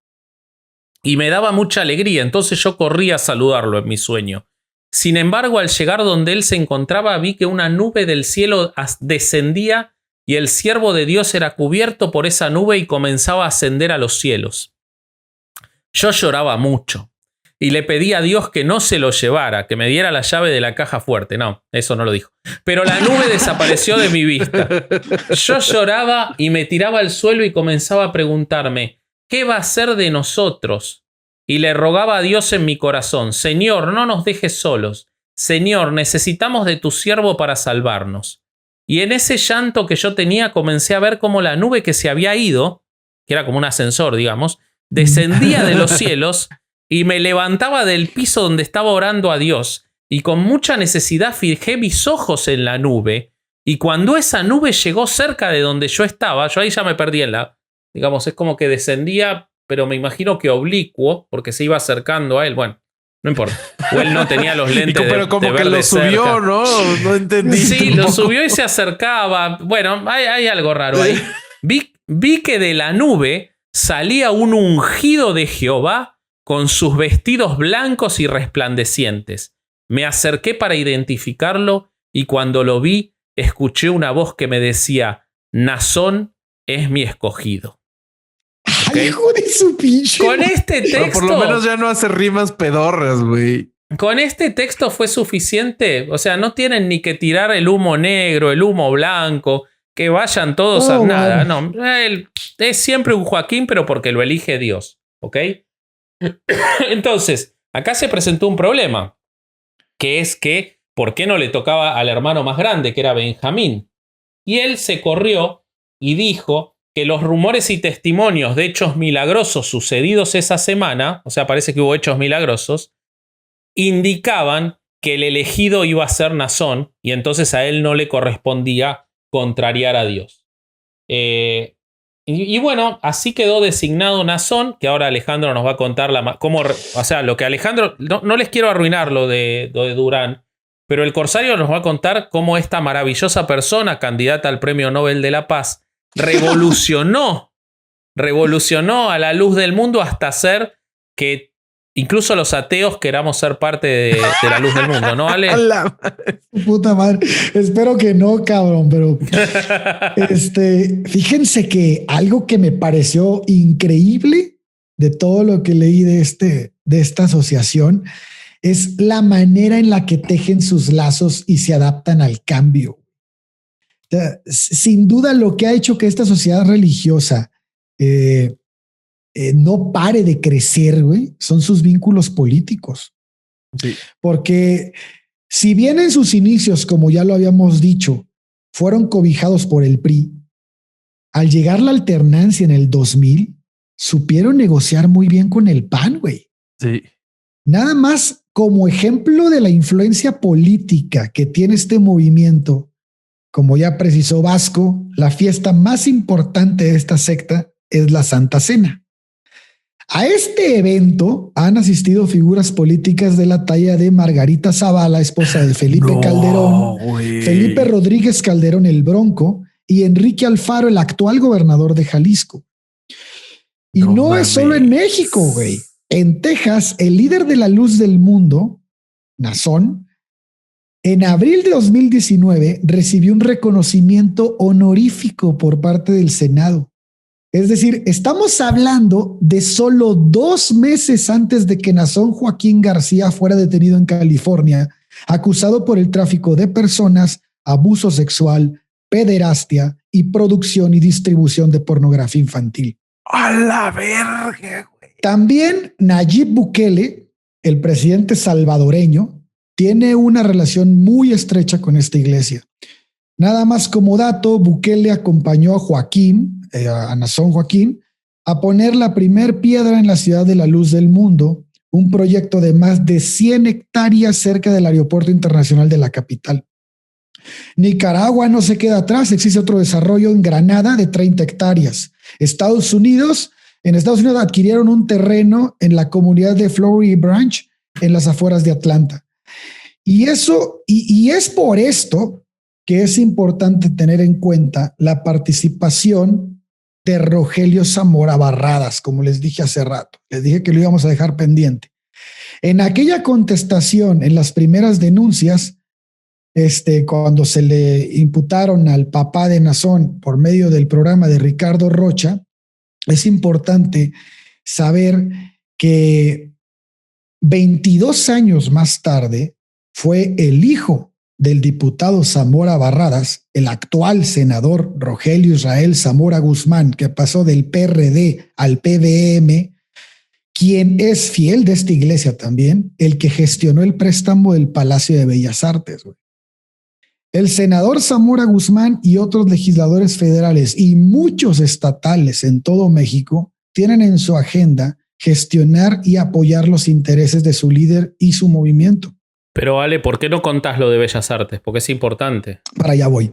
Y me daba mucha alegría, entonces yo corrí a saludarlo en mi sueño. Sin embargo, al llegar donde él se encontraba, vi que una nube del cielo descendía y el siervo de Dios era cubierto por esa nube y comenzaba a ascender a los cielos. Yo lloraba mucho y le pedí a Dios que no se lo llevara, que me diera la llave de la caja fuerte. No, eso no lo dijo. Pero la nube desapareció de mi vista. Yo lloraba y me tiraba al suelo y comenzaba a preguntarme, ¿qué va a hacer de nosotros? Y le rogaba a Dios en mi corazón, Señor, no nos dejes solos. Señor, necesitamos de tu siervo para salvarnos. Y en ese llanto que yo tenía comencé a ver cómo la nube que se había ido, que era como un ascensor, digamos, descendía de los cielos y me levantaba del piso donde estaba orando a Dios y con mucha necesidad fijé mis ojos en la nube y cuando esa nube llegó cerca de donde yo estaba, yo ahí ya me perdí en la... Digamos, es como que descendía, pero me imagino que oblicuo, porque se iba acercando a él. Bueno, no importa. O él no tenía los lentes pero como de que ver lo de subió, cerca. ¿no? No entendí. Sí, lo subió y se acercaba. Bueno, hay algo raro ahí. Vi que de la nube salía un ungido de Jehová con sus vestidos blancos y resplandecientes. Me acerqué para identificarlo y cuando lo vi, escuché una voz que me decía, Nazón es mi escogido. Ay, hijo de su pinche. Con este texto... Pero por lo menos ya no hace rimas pedorras, güey. Con este texto fue suficiente. O sea, no tienen ni que tirar el humo negro, el humo blanco, que vayan todos a nada. No, él es siempre un Joaquín, pero porque lo elige Dios. ¿Ok? Entonces, acá se presentó un problema, que es que, ¿por qué no le tocaba al hermano más grande, que era Benjamín? Y él se corrió y dijo que los rumores y testimonios de hechos milagrosos sucedidos esa semana, o sea, parece que hubo hechos milagrosos, indicaban que el elegido iba a ser Nazón y entonces a él no le correspondía contrariar a Dios. Y bueno, así quedó designado Nazón, que ahora Alejandro nos va a contar cómo, o sea, lo que Alejandro, no les quiero arruinar lo de Durán, pero el Corsario nos va a contar cómo esta maravillosa persona, candidata al Premio Nobel de la Paz, revolucionó a la luz del mundo hasta hacer que incluso los ateos queramos ser parte de la luz del mundo, ¿no, Ale? Puta madre. Espero que no, cabrón, pero fíjense que algo que me pareció increíble de todo lo que leí de esta asociación es la manera en la que tejen sus lazos y se adaptan al cambio. O sea, sin duda lo que ha hecho que esta sociedad religiosa no pare de crecer, güey, son sus vínculos políticos. Sí. Porque si bien en sus inicios, como ya lo habíamos dicho, fueron cobijados por el PRI, al llegar la alternancia en el 2000, supieron negociar muy bien con el PAN, güey. Sí. Nada más como ejemplo de la influencia política que tiene este movimiento, como ya precisó Vasco, la fiesta más importante de esta secta es la Santa Cena. A este evento han asistido figuras políticas de la talla de Margarita Zavala, esposa de Felipe Calderón, wey. Felipe Rodríguez Calderón el Bronco y Enrique Alfaro, el actual gobernador de Jalisco. Y no es solo en México, güey. En Texas, el líder de la luz del mundo, Nazón, en abril de 2019 recibió un reconocimiento honorífico por parte del Senado. Es decir, estamos hablando de solo 2 meses antes de que Nazón Joaquín García fuera detenido en California, acusado por el tráfico de personas, abuso sexual, pederastia y producción y distribución de pornografía infantil. ¡A la verga, güey! También Nayib Bukele, el presidente salvadoreño, tiene una relación muy estrecha con esta iglesia. Nada más como dato, Bukele acompañó a Joaquín, a Nazón Joaquín, a poner la primer piedra en la Ciudad de la Luz del Mundo, un proyecto de más de 100 hectáreas cerca del Aeropuerto Internacional de la capital. Nicaragua no se queda atrás, existe otro desarrollo en Granada de 30 hectáreas. En Estados Unidos adquirieron un terreno en la comunidad de Flowery Branch, en las afueras de Atlanta. Y es por esto que es importante tener en cuenta la participación de Rogelio Zamora Barradas, como les dije hace rato. Les dije que lo íbamos a dejar pendiente. En aquella contestación, en las primeras denuncias, cuando se le imputaron al papá de Nazón por medio del programa de Ricardo Rocha, es importante saber que 22 años más tarde fue el hijo del diputado Zamora Barradas, el actual senador Rogelio Israel Zamora Guzmán, que pasó del PRD al PBM, quien es fiel de esta iglesia también, el que gestionó el préstamo del Palacio de Bellas Artes. El senador Zamora Guzmán y otros legisladores federales y muchos estatales en todo México tienen en su agenda gestionar y apoyar los intereses de su líder y su movimiento. Pero Ale, ¿por qué no contás lo de Bellas Artes? Porque es importante. Para allá voy.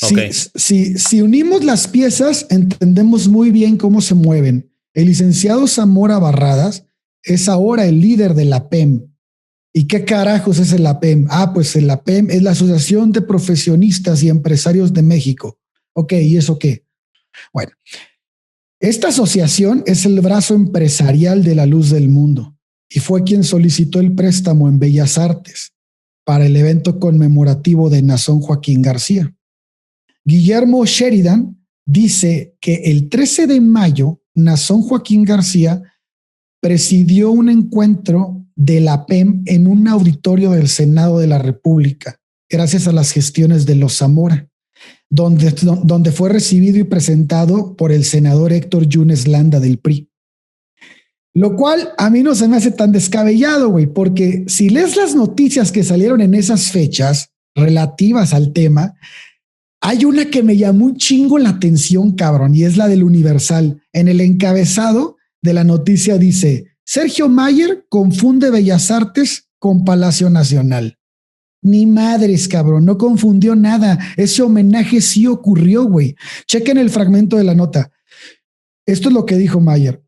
Okay. Si unimos las piezas, entendemos muy bien cómo se mueven. El licenciado Zamora Barradas es ahora el líder de la APEM. ¿Y qué carajos es el APEM? Pues el APEM es la Asociación de Profesionistas y Empresarios de México. Ok, ¿y eso qué? Bueno, esta asociación es el brazo empresarial de la Luz del Mundo y fue quien solicitó el préstamo en Bellas Artes para el evento conmemorativo de Nazón Joaquín García. Guillermo Sheridan dice que el 13 de mayo, Nazón Joaquín García presidió un encuentro de la PEM en un auditorio del Senado de la República, gracias a las gestiones de los Zamora, donde fue recibido y presentado por el senador Héctor Yunes Landa del PRI. Lo cual a mí no se me hace tan descabellado, güey, porque si lees las noticias que salieron en esas fechas relativas al tema, hay una que me llamó un chingo la atención, cabrón, y es la del Universal. En el encabezado de la noticia dice: Sergio Mayer confunde Bellas Artes con Palacio Nacional. Ni madres, cabrón, no confundió nada. Ese homenaje sí ocurrió, güey. Chequen el fragmento de la nota. Esto es lo que dijo Mayer.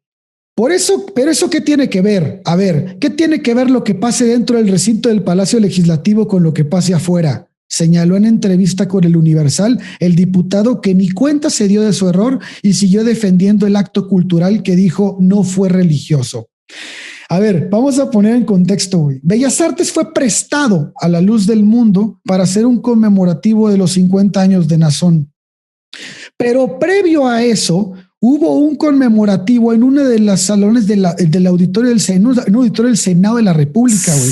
Por eso, pero eso ¿qué tiene que ver? A ver, ¿qué tiene que ver lo que pase dentro del recinto del Palacio Legislativo con lo que pase afuera? Señaló en entrevista con el Universal el diputado, que ni cuenta se dio de su error y siguió defendiendo el acto cultural que dijo no fue religioso. A ver, vamos a poner en contexto, güey. Bellas Artes fue prestado a la Luz del Mundo para hacer un conmemorativo de los 50 años de Nazón. Pero previo a eso, hubo un conmemorativo en uno de los salones del auditorio del Senado de la República, güey.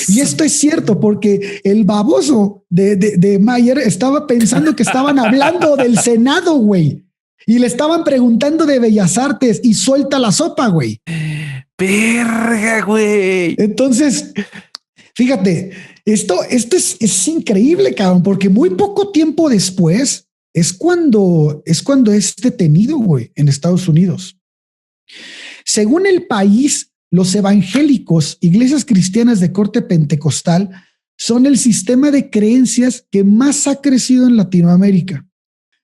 Y esto es cierto porque el baboso de Mayer estaba pensando que estaban hablando del Senado, güey. Y le estaban preguntando de Bellas Artes y suelta la sopa, güey. Verga, güey. Entonces, fíjate, esto es increíble, cabrón, porque muy poco tiempo después es cuando es detenido, güey, en Estados Unidos. Según El País, los evangélicos, iglesias cristianas de corte pentecostal, son el sistema de creencias que más ha crecido en Latinoamérica.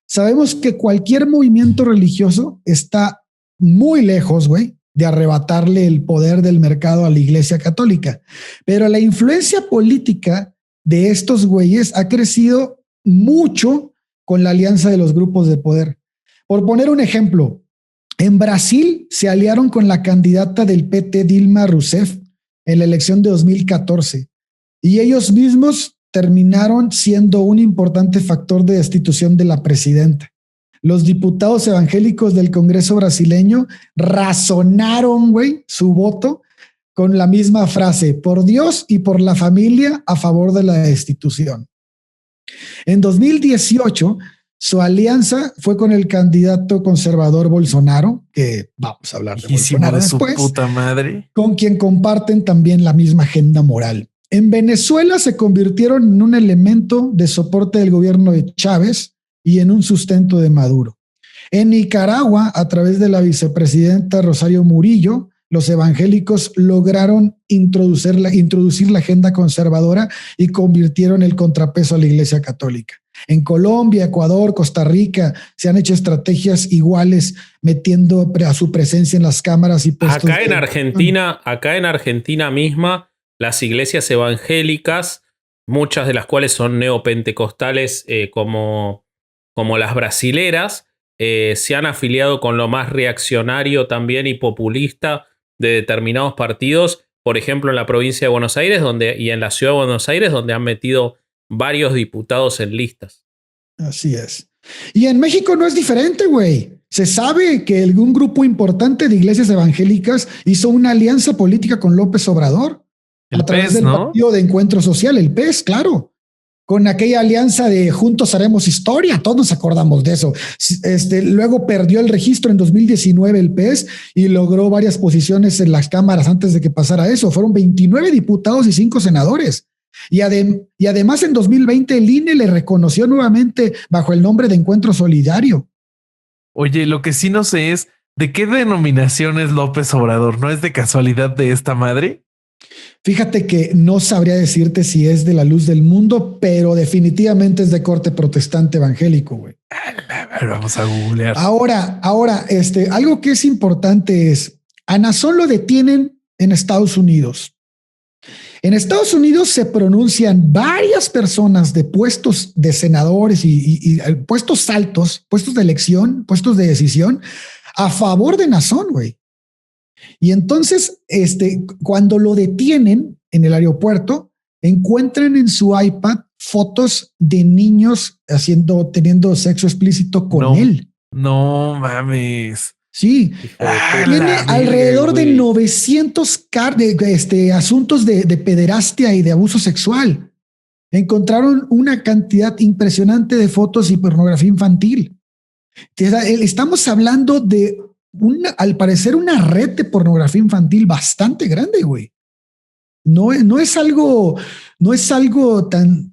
Sabemos que cualquier movimiento religioso está muy lejos, güey, de arrebatarle el poder del mercado a la Iglesia Católica. Pero la influencia política de estos güeyes ha crecido mucho con la alianza de los grupos de poder. Por poner un ejemplo, en Brasil se aliaron con la candidata del PT Dilma Rousseff en la elección de 2014 y ellos mismos terminaron siendo un importante factor de destitución de la presidenta. Los diputados evangélicos del Congreso brasileño razonaron, güey, su voto con la misma frase: por Dios y por la familia, a favor de la destitución. En 2018, su alianza fue con el candidato conservador Bolsonaro, que vamos a hablar de Bolsonaro después, su puta madre, con quien comparten también la misma agenda moral. En Venezuela se convirtieron en un elemento de soporte del gobierno de Chávez y en un sustento de Maduro. En Nicaragua, a través de la vicepresidenta Rosario Murillo, los evangélicos lograron introducir la agenda conservadora y convirtieron el contrapeso a la Iglesia Católica. En Colombia, Ecuador, Costa Rica se han hecho estrategias iguales, metiendo a su presencia en las cámaras y puestos. Acá en Argentina misma, las iglesias evangélicas, muchas de las cuales son neopentecostales, como las brasileras, se han afiliado con lo más reaccionario también y populista de determinados partidos, por ejemplo en la provincia de Buenos Aires y en la ciudad de Buenos Aires, donde han metido varios diputados en listas. Así es. Y en México no es diferente, güey. Se sabe que algún grupo importante de iglesias evangélicas hizo una alianza política con López Obrador a través del Partido de Encuentro Social, el PES, claro. Con aquella alianza de Juntos Haremos Historia, todos nos acordamos de eso. Luego perdió el registro en 2019 el PES y logró varias posiciones en las cámaras antes de que pasara eso. Fueron 29 diputados y 5 senadores. Y además en 2020 el INE le reconoció nuevamente bajo el nombre de Encuentro Solidario. Oye, lo que sí no sé es ¿De qué denominación es López Obrador? ¿No es de casualidad de esta madre? Fíjate que no sabría decirte si es de la luz del mundo, pero definitivamente es de corte protestante evangélico, güey. A ver, vamos a googlear. Ahora, algo que es importante es, a Nazón lo detienen en Estados Unidos. En Estados Unidos se pronuncian varias personas de puestos de senadores y puestos altos, puestos de elección, puestos de decisión, a favor de Nazón, güey. Y entonces, cuando lo detienen en el aeropuerto, encuentran en su iPad fotos de niños teniendo sexo explícito con él. No mames. Sí, tiene alrededor de 900 asuntos de pederastia y de abuso sexual. Encontraron una cantidad impresionante de fotos y pornografía infantil. Estamos hablando de al parecer una red de pornografía infantil bastante grande, güey. No es algo tan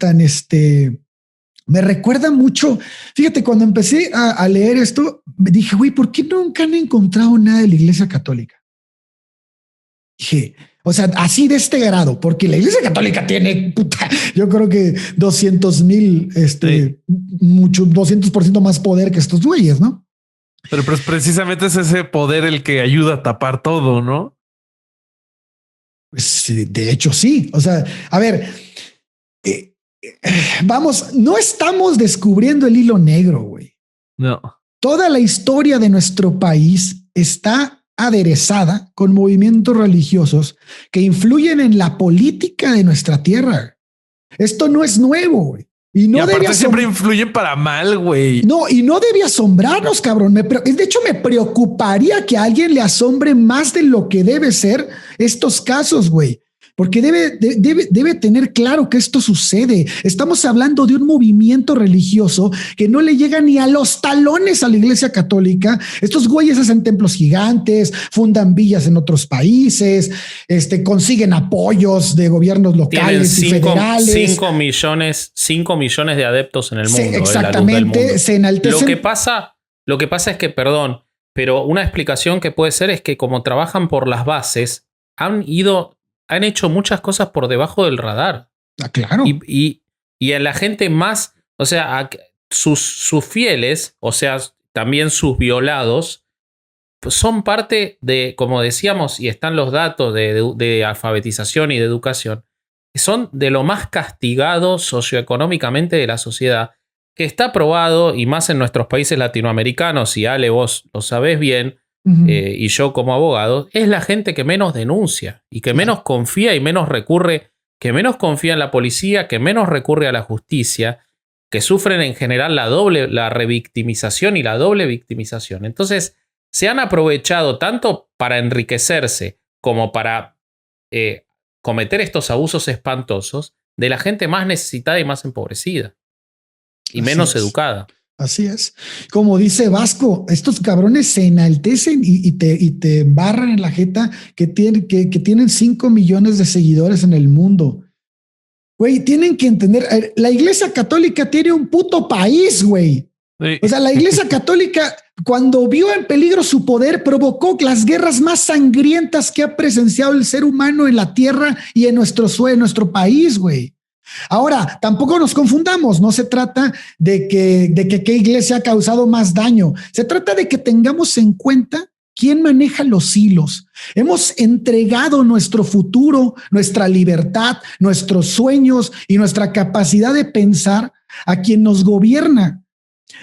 me recuerda mucho. Fíjate, cuando empecé a leer esto, me dije, güey, ¿por qué nunca han encontrado nada de la Iglesia Católica? Dije, o sea, así de este grado, porque la Iglesia Católica tiene, yo creo que 200,000, 200% más poder que estos güeyes, ¿no? Pero pues precisamente es ese poder el que ayuda a tapar todo, ¿no? Pues, de hecho, sí. O sea, a ver, vamos, no estamos descubriendo el hilo negro, güey. No. Toda la historia de nuestro país está aderezada con movimientos religiosos que influyen en la política de nuestra tierra. Esto no es nuevo, güey. Y aparte siempre influyen para mal, güey. No, y no debe asombrarnos, cabrón. De hecho, me preocuparía que a alguien le asombre más de lo que debe ser estos casos, güey. Porque debe tener claro que esto sucede. Estamos hablando de un movimiento religioso que no le llega ni a los talones a la Iglesia Católica. Estos güeyes hacen templos gigantes, fundan villas en otros países, consiguen apoyos de gobiernos locales y federales. 5 millones de adeptos en el mundo. Exactamente, se enaltecen. Lo que pasa es que, perdón, pero una explicación que puede ser es que como trabajan por las bases, han hecho muchas cosas por debajo del radar. Ah, claro. Y a la gente más, o sea, sus fieles, o sea, también sus violados, pues son parte de, como decíamos, y están los datos de alfabetización y de educación, que son de lo más castigado socioeconómicamente de la sociedad, que está probado, y más en nuestros países latinoamericanos, y Ale, vos lo sabés bien, y yo como abogado, es la gente que menos denuncia y que menos confía y menos recurre, que menos confía en la policía, que menos recurre a la justicia, que sufren en general la revictimización y la doble victimización. Entonces, se han aprovechado tanto para enriquecerse como para cometer estos abusos espantosos de la gente más necesitada y más empobrecida y menos educada. Así es. Como dice Vasco, estos cabrones se enaltecen y te embarran en la jeta que tienen 5 millones de seguidores en el mundo. Güey, tienen que entender, la Iglesia Católica tiene un puto país, güey. Sí. O sea, la Iglesia Católica, cuando vio en peligro su poder, provocó las guerras más sangrientas que ha presenciado el ser humano en la tierra y en nuestro país, güey. Ahora, tampoco nos confundamos, no se trata de que qué iglesia ha causado más daño, se trata de que tengamos en cuenta quién maneja los hilos. Hemos entregado nuestro futuro, nuestra libertad, nuestros sueños y nuestra capacidad de pensar a quien nos gobierna.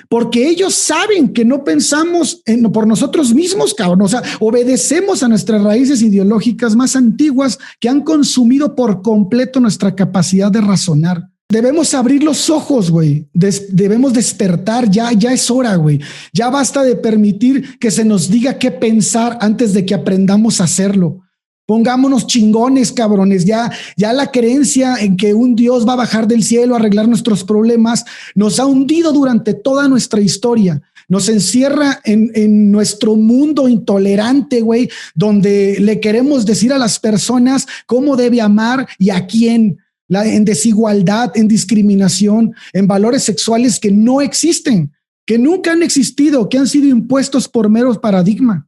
Porque ellos saben que no pensamos por nosotros mismos, cabrón. O sea, obedecemos a nuestras raíces ideológicas más antiguas que han consumido por completo nuestra capacidad de razonar. Debemos abrir los ojos, güey. Debemos despertar. Ya es hora, güey. Ya basta de permitir que se nos diga qué pensar antes de que aprendamos a hacerlo. Pongámonos chingones, cabrones. Ya la creencia en que un Dios va a bajar del cielo a arreglar nuestros problemas nos ha hundido durante toda nuestra historia. Nos encierra en nuestro mundo intolerante, güey, donde le queremos decir a las personas cómo debe amar y a quién, en desigualdad, en discriminación, en valores sexuales que no existen, que nunca han existido, que han sido impuestos por meros paradigmas.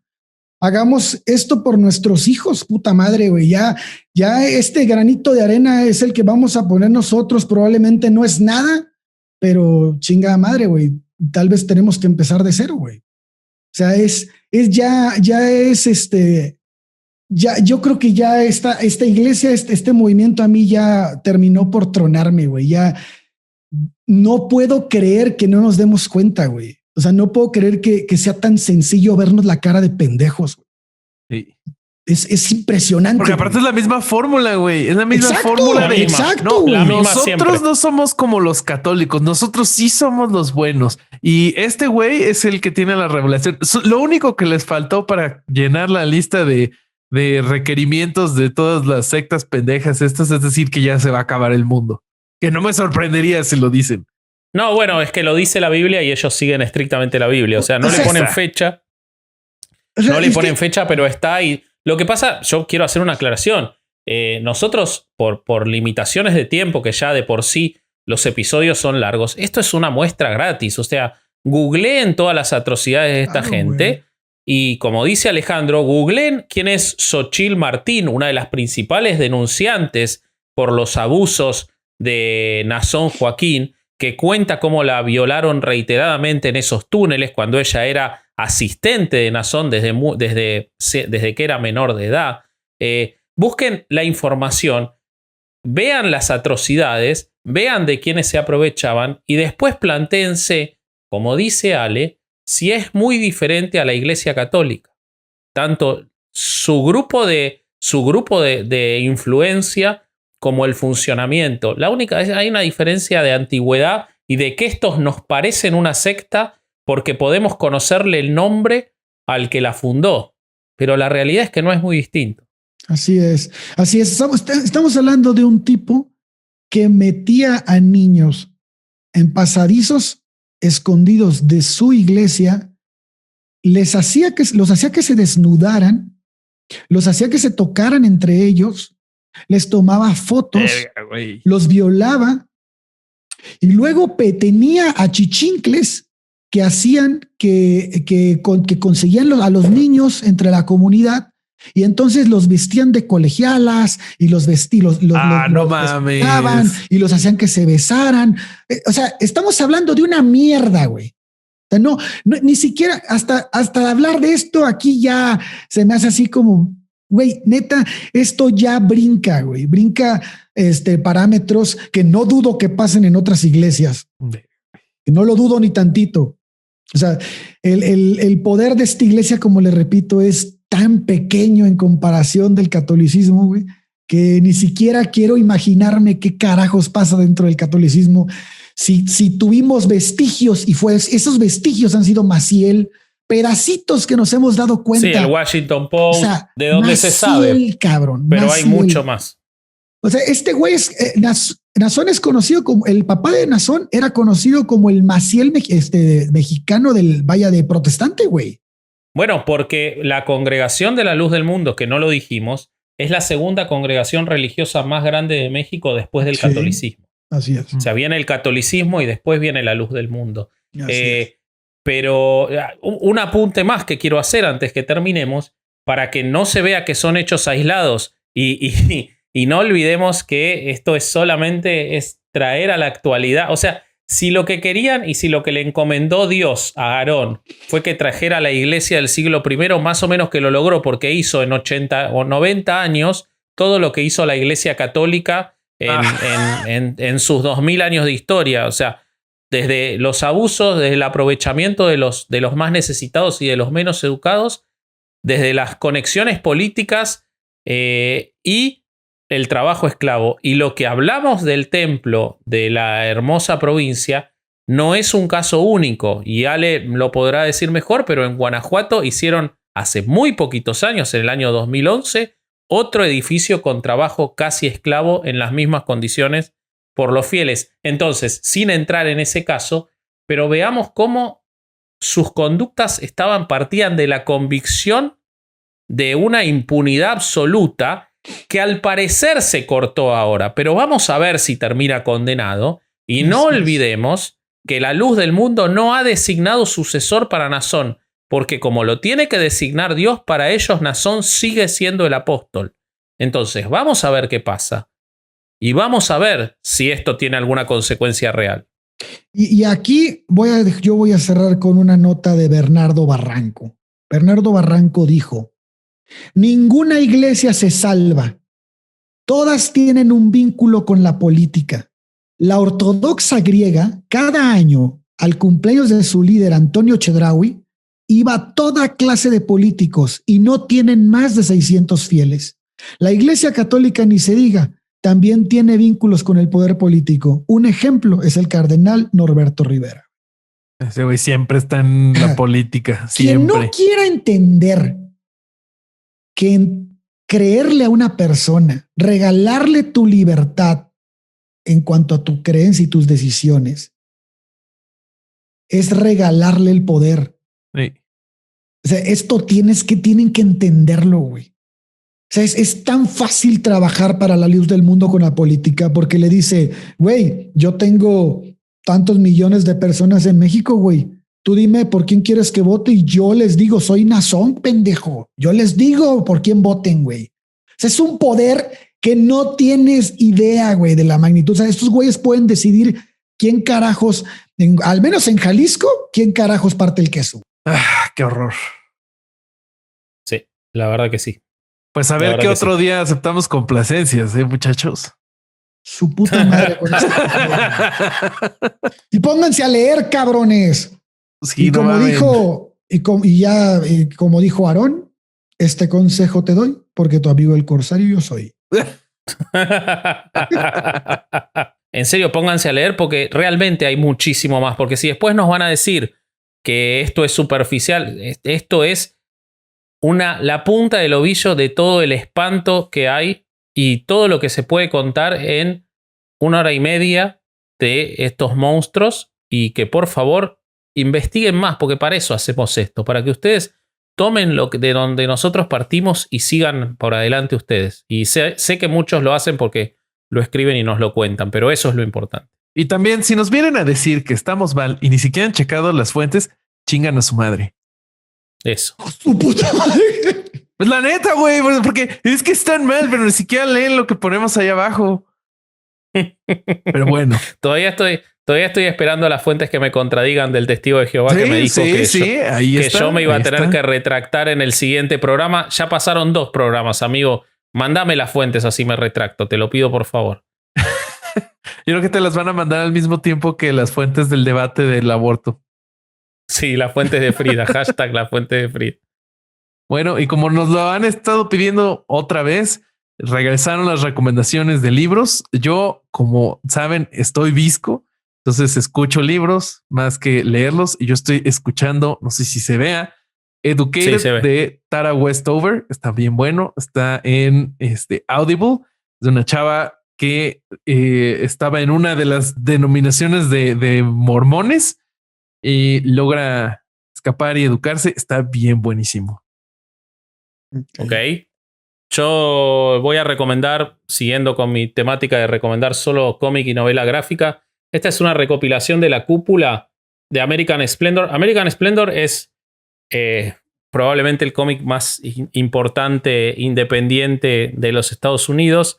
hagamos esto por nuestros hijos, puta madre, güey. Ya este granito de arena es el que vamos a poner nosotros. Probablemente no es nada, pero chingada madre, güey. Tal vez tenemos que empezar de cero, güey. O sea, yo creo que ya esta iglesia, este movimiento a mí ya terminó por tronarme, güey. Ya no puedo creer que no nos demos cuenta, güey. O sea, no puedo creer que sea tan sencillo vernos la cara de pendejos, güey. Sí. Es impresionante. Porque aparte es la misma fórmula, güey. Es la misma Exacto, fórmula. exacto. La misma nosotros siempre. no somos como los católicos. Nosotros sí somos los buenos. Y este güey es el que tiene la revelación. Lo único que les faltó para llenar la lista de requerimientos de todas las sectas pendejas estas, es decir, que ya se va a acabar el mundo. Que no me sorprendería si lo dicen. No, bueno, es que lo dice la Biblia y ellos siguen estrictamente la Biblia. O sea, no le ponen fecha. No le ponen fecha, pero está ahí. Lo que pasa, yo quiero hacer una aclaración. Nosotros, por limitaciones de tiempo, que ya de por sí los episodios son largos, esto es una muestra gratis. O sea, googleen todas las atrocidades de esta gente. Güey. Y como dice Alejandro, googleen quién es Xochitl Martín, una de las principales denunciantes por los abusos de Nazón Joaquín, que cuenta cómo la violaron reiteradamente en esos túneles cuando ella era asistente de Nazón desde que era menor de edad. Busquen la información, vean las atrocidades, vean de quiénes se aprovechaban y después plantéense, como dice Ale, si es muy diferente a la Iglesia Católica. Tanto su grupo de influencia como el funcionamiento. Hay una diferencia de antigüedad y de que estos nos parecen una secta porque podemos conocerle el nombre al que la fundó. Pero la realidad es que no es muy distinto. Así es. Estamos hablando de un tipo que metía a niños en pasadizos escondidos de su iglesia, los hacía que se desnudaran, los hacía que se tocaran entre ellos, les tomaba fotos, los violaba y luego tenía achichincles que hacían que conseguían a los niños entre la comunidad y entonces los vestían de colegialas y los vestiban y los hacían que se besaran. O sea, estamos hablando de una mierda, güey. O sea, no, ni siquiera hasta hablar de esto aquí ya se me hace así como, güey, neta, esto ya brinca, güey, brinca parámetros que no dudo que pasen en otras iglesias. No lo dudo ni tantito. O sea, el poder de esta iglesia, como le repito, es tan pequeño en comparación del catolicismo, güey, que ni siquiera quiero imaginarme qué carajos pasa dentro del catolicismo. Si tuvimos vestigios y esos vestigios han sido Maciel, pedacitos que nos hemos dado cuenta. Sí, el Washington Post, o sea, de donde Maciel, se sabe. Cabrón, pero Maciel. Hay mucho más. O sea, este güey Nazón es conocido como el papá de Nazón, era conocido como el Maciel mexicano del Valle de Protestante, güey. Bueno, porque la Congregación de la Luz del Mundo, que no lo dijimos, es la segunda congregación religiosa más grande de México después del catolicismo. Así es. O sea, viene el catolicismo y después viene la Luz del Mundo. Pero un apunte más que quiero hacer antes que terminemos, para que no se vea que son hechos aislados y no olvidemos que esto es solamente traer a la actualidad. O sea, si lo que querían y si lo que le encomendó Dios a Aarón fue que trajera a la iglesia del siglo I, más o menos que lo logró, porque hizo en 80 o 90 años todo lo que hizo la Iglesia Católica en sus 2000 años de historia. O sea, desde los abusos, desde el aprovechamiento de los más necesitados y de los menos educados, desde las conexiones políticas y el trabajo esclavo. Y lo que hablamos del templo de la hermosa provincia no es un caso único, y Ale lo podrá decir mejor, pero en Guanajuato hicieron hace muy poquitos años, en el año 2011, otro edificio con trabajo casi esclavo en las mismas condiciones por los fieles. Entonces, sin entrar en ese caso, pero veamos cómo sus conductas partían de la convicción de una impunidad absoluta que al parecer se cortó ahora, pero vamos a ver si termina condenado. Y no olvidemos que la Luz del Mundo no ha designado sucesor para Nazón. porque como lo tiene que designar Dios, para ellos Naasón sigue siendo el apóstol. Entonces, vamos a ver qué pasa. Y vamos a ver si esto tiene alguna consecuencia real. Y aquí yo voy a cerrar con una nota de Bernardo Barranco. Bernardo Barranco dijo: ninguna iglesia se salva. Todas tienen un vínculo con la política. La ortodoxa griega, cada año, al cumpleaños de su líder Antonio Chedraui, iba toda clase de políticos y no tienen más de 600 fieles. La iglesia católica, ni se diga, también tiene vínculos con el poder político. Un ejemplo es el cardenal Norberto Rivera. Ese güey siempre está en la política. Siempre. Quien no quiera entender que creerle a una persona, regalarle tu libertad en cuanto a tu creencia y tus decisiones, es regalarle el poder. Sí. O sea, esto tienen que entenderlo, güey. O sea, es tan fácil trabajar para la luz del mundo con la política porque le dice, güey, yo tengo tantos millones de personas en México, güey. Tú dime por quién quieres que vote y yo les digo, soy Naasón, pendejo. Yo les digo por quién voten, güey. O sea, es un poder que no tienes idea, güey, de la magnitud. O sea, estos güeyes pueden decidir quién carajos, al menos en Jalisco, quién carajos parte el queso. Ah, qué horror. Sí, la verdad que sí. Pues a ver qué otro día aceptamos complacencias, muchachos. Su puta madre con esto. Y pónganse a leer, cabrones. Sí, y como dijo, como dijo Aarón, este consejo te doy porque tu amigo el corsario yo soy. En serio, pónganse a leer porque realmente hay muchísimo más. Porque si después nos van a decir que esto es superficial, esto es la punta del ovillo de todo el espanto que hay y todo lo que se puede contar en 1 hora y media de estos monstruos, y que por favor investiguen más, porque para eso hacemos esto, para que ustedes tomen de donde nosotros partimos y sigan por adelante ustedes. Y sé que muchos lo hacen porque lo escriben y nos lo cuentan, pero eso es lo importante. Y también, si nos vienen a decir que estamos mal y ni siquiera han checado las fuentes, chingan a su madre. Eso. Su puta madre. Pues la neta, güey, porque es que están mal, pero ni siquiera leen lo que ponemos ahí abajo. Pero bueno. Todavía estoy esperando a las fuentes que me contradigan del testigo de Jehová, que me dijo que yo me iba a tener que retractar en el siguiente programa. Ya pasaron 2 programas, amigo. Mándame las fuentes, así me retracto. Te lo pido, por favor. Yo creo que te las van a mandar al mismo tiempo que las fuentes del debate del aborto. Sí, las fuentes de Frida. Hashtag la fuente de Frida. Bueno, y como nos lo han estado pidiendo otra vez, regresaron las recomendaciones de libros. Yo, como saben, estoy visco, entonces escucho libros más que leerlos, y yo estoy escuchando, no sé si se vea, Educated de Tara Westover. Está bien bueno. Está en Audible, de una chava que estaba en una de las denominaciones de mormones y logra escapar y educarse. Está bien buenísimo. Ok. Yo voy a recomendar, siguiendo con mi temática de recomendar solo cómic y novela gráfica, esta es una recopilación de La Cúpula de American Splendor. American Splendor es probablemente el cómic más importante independiente de los Estados Unidos.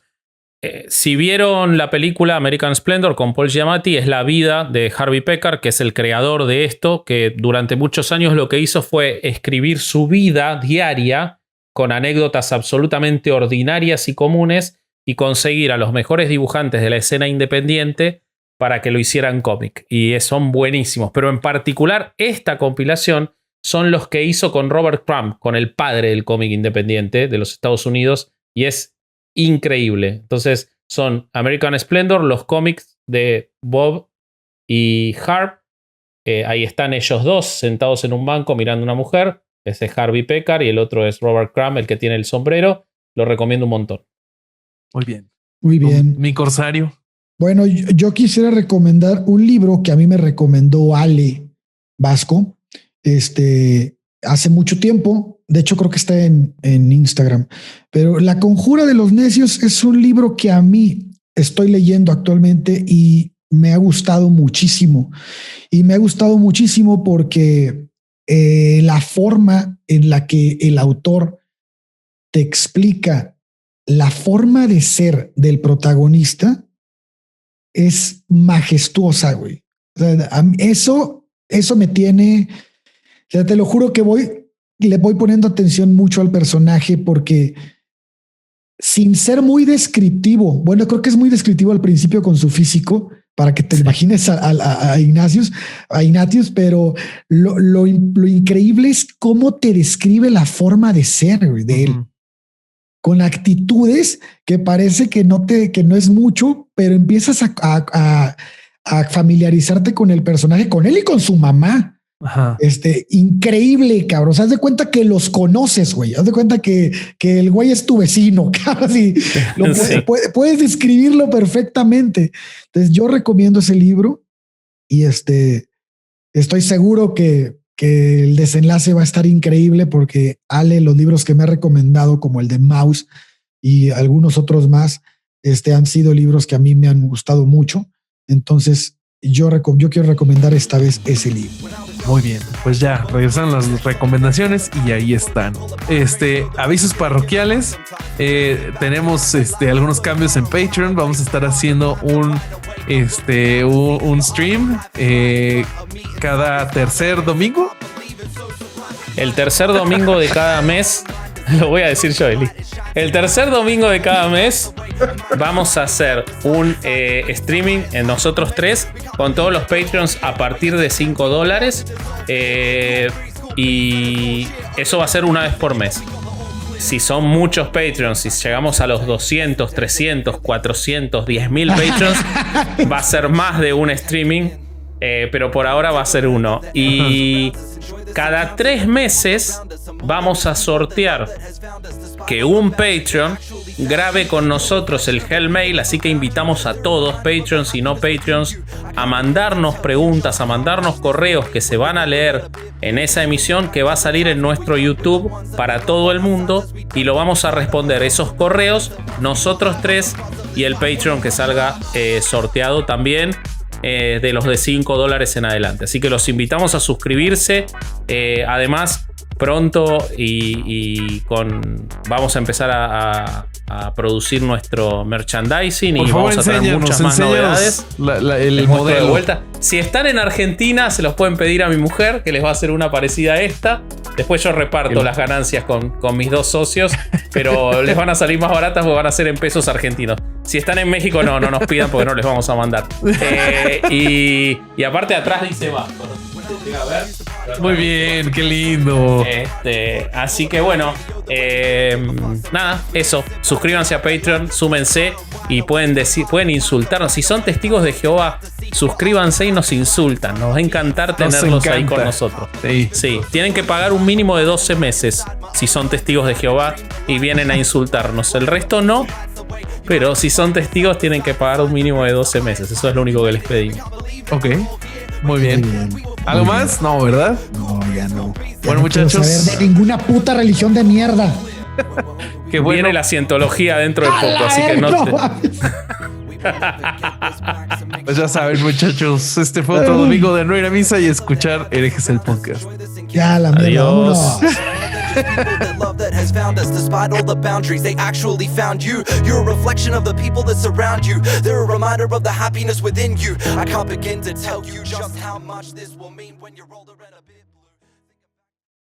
Si vieron la película American Splendor con Paul Giamatti, es la vida de Harvey Pekar, que es el creador de esto, que durante muchos años lo que hizo fue escribir su vida diaria con anécdotas absolutamente ordinarias y comunes, y conseguir a los mejores dibujantes de la escena independiente para que lo hicieran cómic. Y son buenísimos. Pero en particular esta compilación son los que hizo con Robert Crumb, con el padre del cómic independiente de los Estados Unidos, y es increíble. Entonces son American Splendor, los cómics de Bob y Harp. Ahí están ellos dos sentados en un banco mirando a una mujer. Ese es Harvey Pekar y el otro es Robert Crumb, el que tiene el sombrero. Lo recomiendo un montón. Muy bien. Muy bien. Mi corsario. Bueno, yo quisiera recomendar un libro que a mí me recomendó Ale Vasco hace mucho tiempo. De hecho, creo que está en Instagram. Pero La Conjura de los Necios es un libro que a mí estoy leyendo actualmente y me ha gustado muchísimo. Y me ha gustado muchísimo porque la forma en la que el autor te explica la forma de ser del protagonista es majestuosa, güey. O sea, eso me tiene, o sea, te lo juro que le voy poniendo atención mucho al personaje porque sin ser muy descriptivo, bueno, creo que es muy descriptivo al principio con su físico para que te imagines a Ignatius, pero lo increíble es cómo te describe la forma de ser, güey, de él. Con actitudes que parece que no es mucho, pero empiezas a familiarizarte con el personaje, con él y con su mamá. Ajá. Increíble, cabrón. Haz de cuenta que los conoces, güey. Haz de cuenta que el güey es tu vecino, cabrón. Sí. Puedes describirlo perfectamente. Entonces yo recomiendo ese libro y estoy seguro que el desenlace va a estar increíble porque Ale, los libros que me ha recomendado, como el de Maus y algunos otros más, han sido libros que a mí me han gustado mucho. Entonces yo quiero recomendar esta vez ese libro. Muy bien, pues ya regresan las recomendaciones y ahí están. Avisos parroquiales. Tenemos algunos cambios en Patreon. Vamos a estar haciendo un stream cada tercer domingo. El tercer domingo de cada mes. Lo voy a decir yo, Eli. El tercer domingo de cada mes vamos a hacer un streaming en nosotros tres con todos los Patreons a partir de $5. Y eso va a ser una vez por mes. Si son muchos Patreons, si llegamos a los 200, 300, 400, 10.000 Patreons, va a ser más de un streaming. Pero por ahora va a ser uno. Y cada 3 meses vamos a sortear que un Patreon grabe con nosotros el Hell Mail. Así que invitamos a todos, Patreons y no Patreons, a mandarnos preguntas, a mandarnos correos que se van a leer en esa emisión que va a salir en nuestro YouTube para todo el mundo. Y lo vamos a responder esos correos nosotros tres y el Patreon que salga sorteado también. De los de $5 en adelante. Así que los invitamos a suscribirse. Además, pronto vamos a empezar a producir nuestro merchandising. Por favor, vamos a traer muchas más novedades. El modelo de vuelta. Si están en Argentina, se los pueden pedir a mi mujer, que les va a hacer una parecida a esta. Después yo reparto las ganancias con mis 2 socios, pero les van a salir más baratas porque van a ser en pesos argentinos. Si están en México, no nos pidan porque no les vamos a mandar. Y aparte atrás dice Vasco. A ver. Muy bien, qué lindo. Así que bueno, nada, eso. Suscríbanse a Patreon, súmense y pueden insultarnos. Si son testigos de Jehová, suscríbanse y nos insultan. Nos va a encantar tenerlos ahí con nosotros. Sí, tienen que pagar un mínimo de 12 meses si son testigos de Jehová y vienen a insultarnos. El resto no. Pero si son testigos tienen que pagar un mínimo de 12 meses. Eso es lo único que les pedimos. Ok, muy bien. ¿Algo más? No, ¿verdad? No, ya no. Bueno, muchachos. No quiero saber de ninguna puta religión de mierda. Que bueno. Viene la cientología dentro de poco, así que no te... Pues ya saben, muchachos, este fue otro domingo de no ir a misa y escuchar Herejes el podcast. Ya, la mierda. Adiós. People that love that has found us despite all the boundaries, they actually found you. You're a reflection of the people that surround you. They're a reminder of the happiness within you. I can't begin to tell you just how much this will mean when you're older and a bit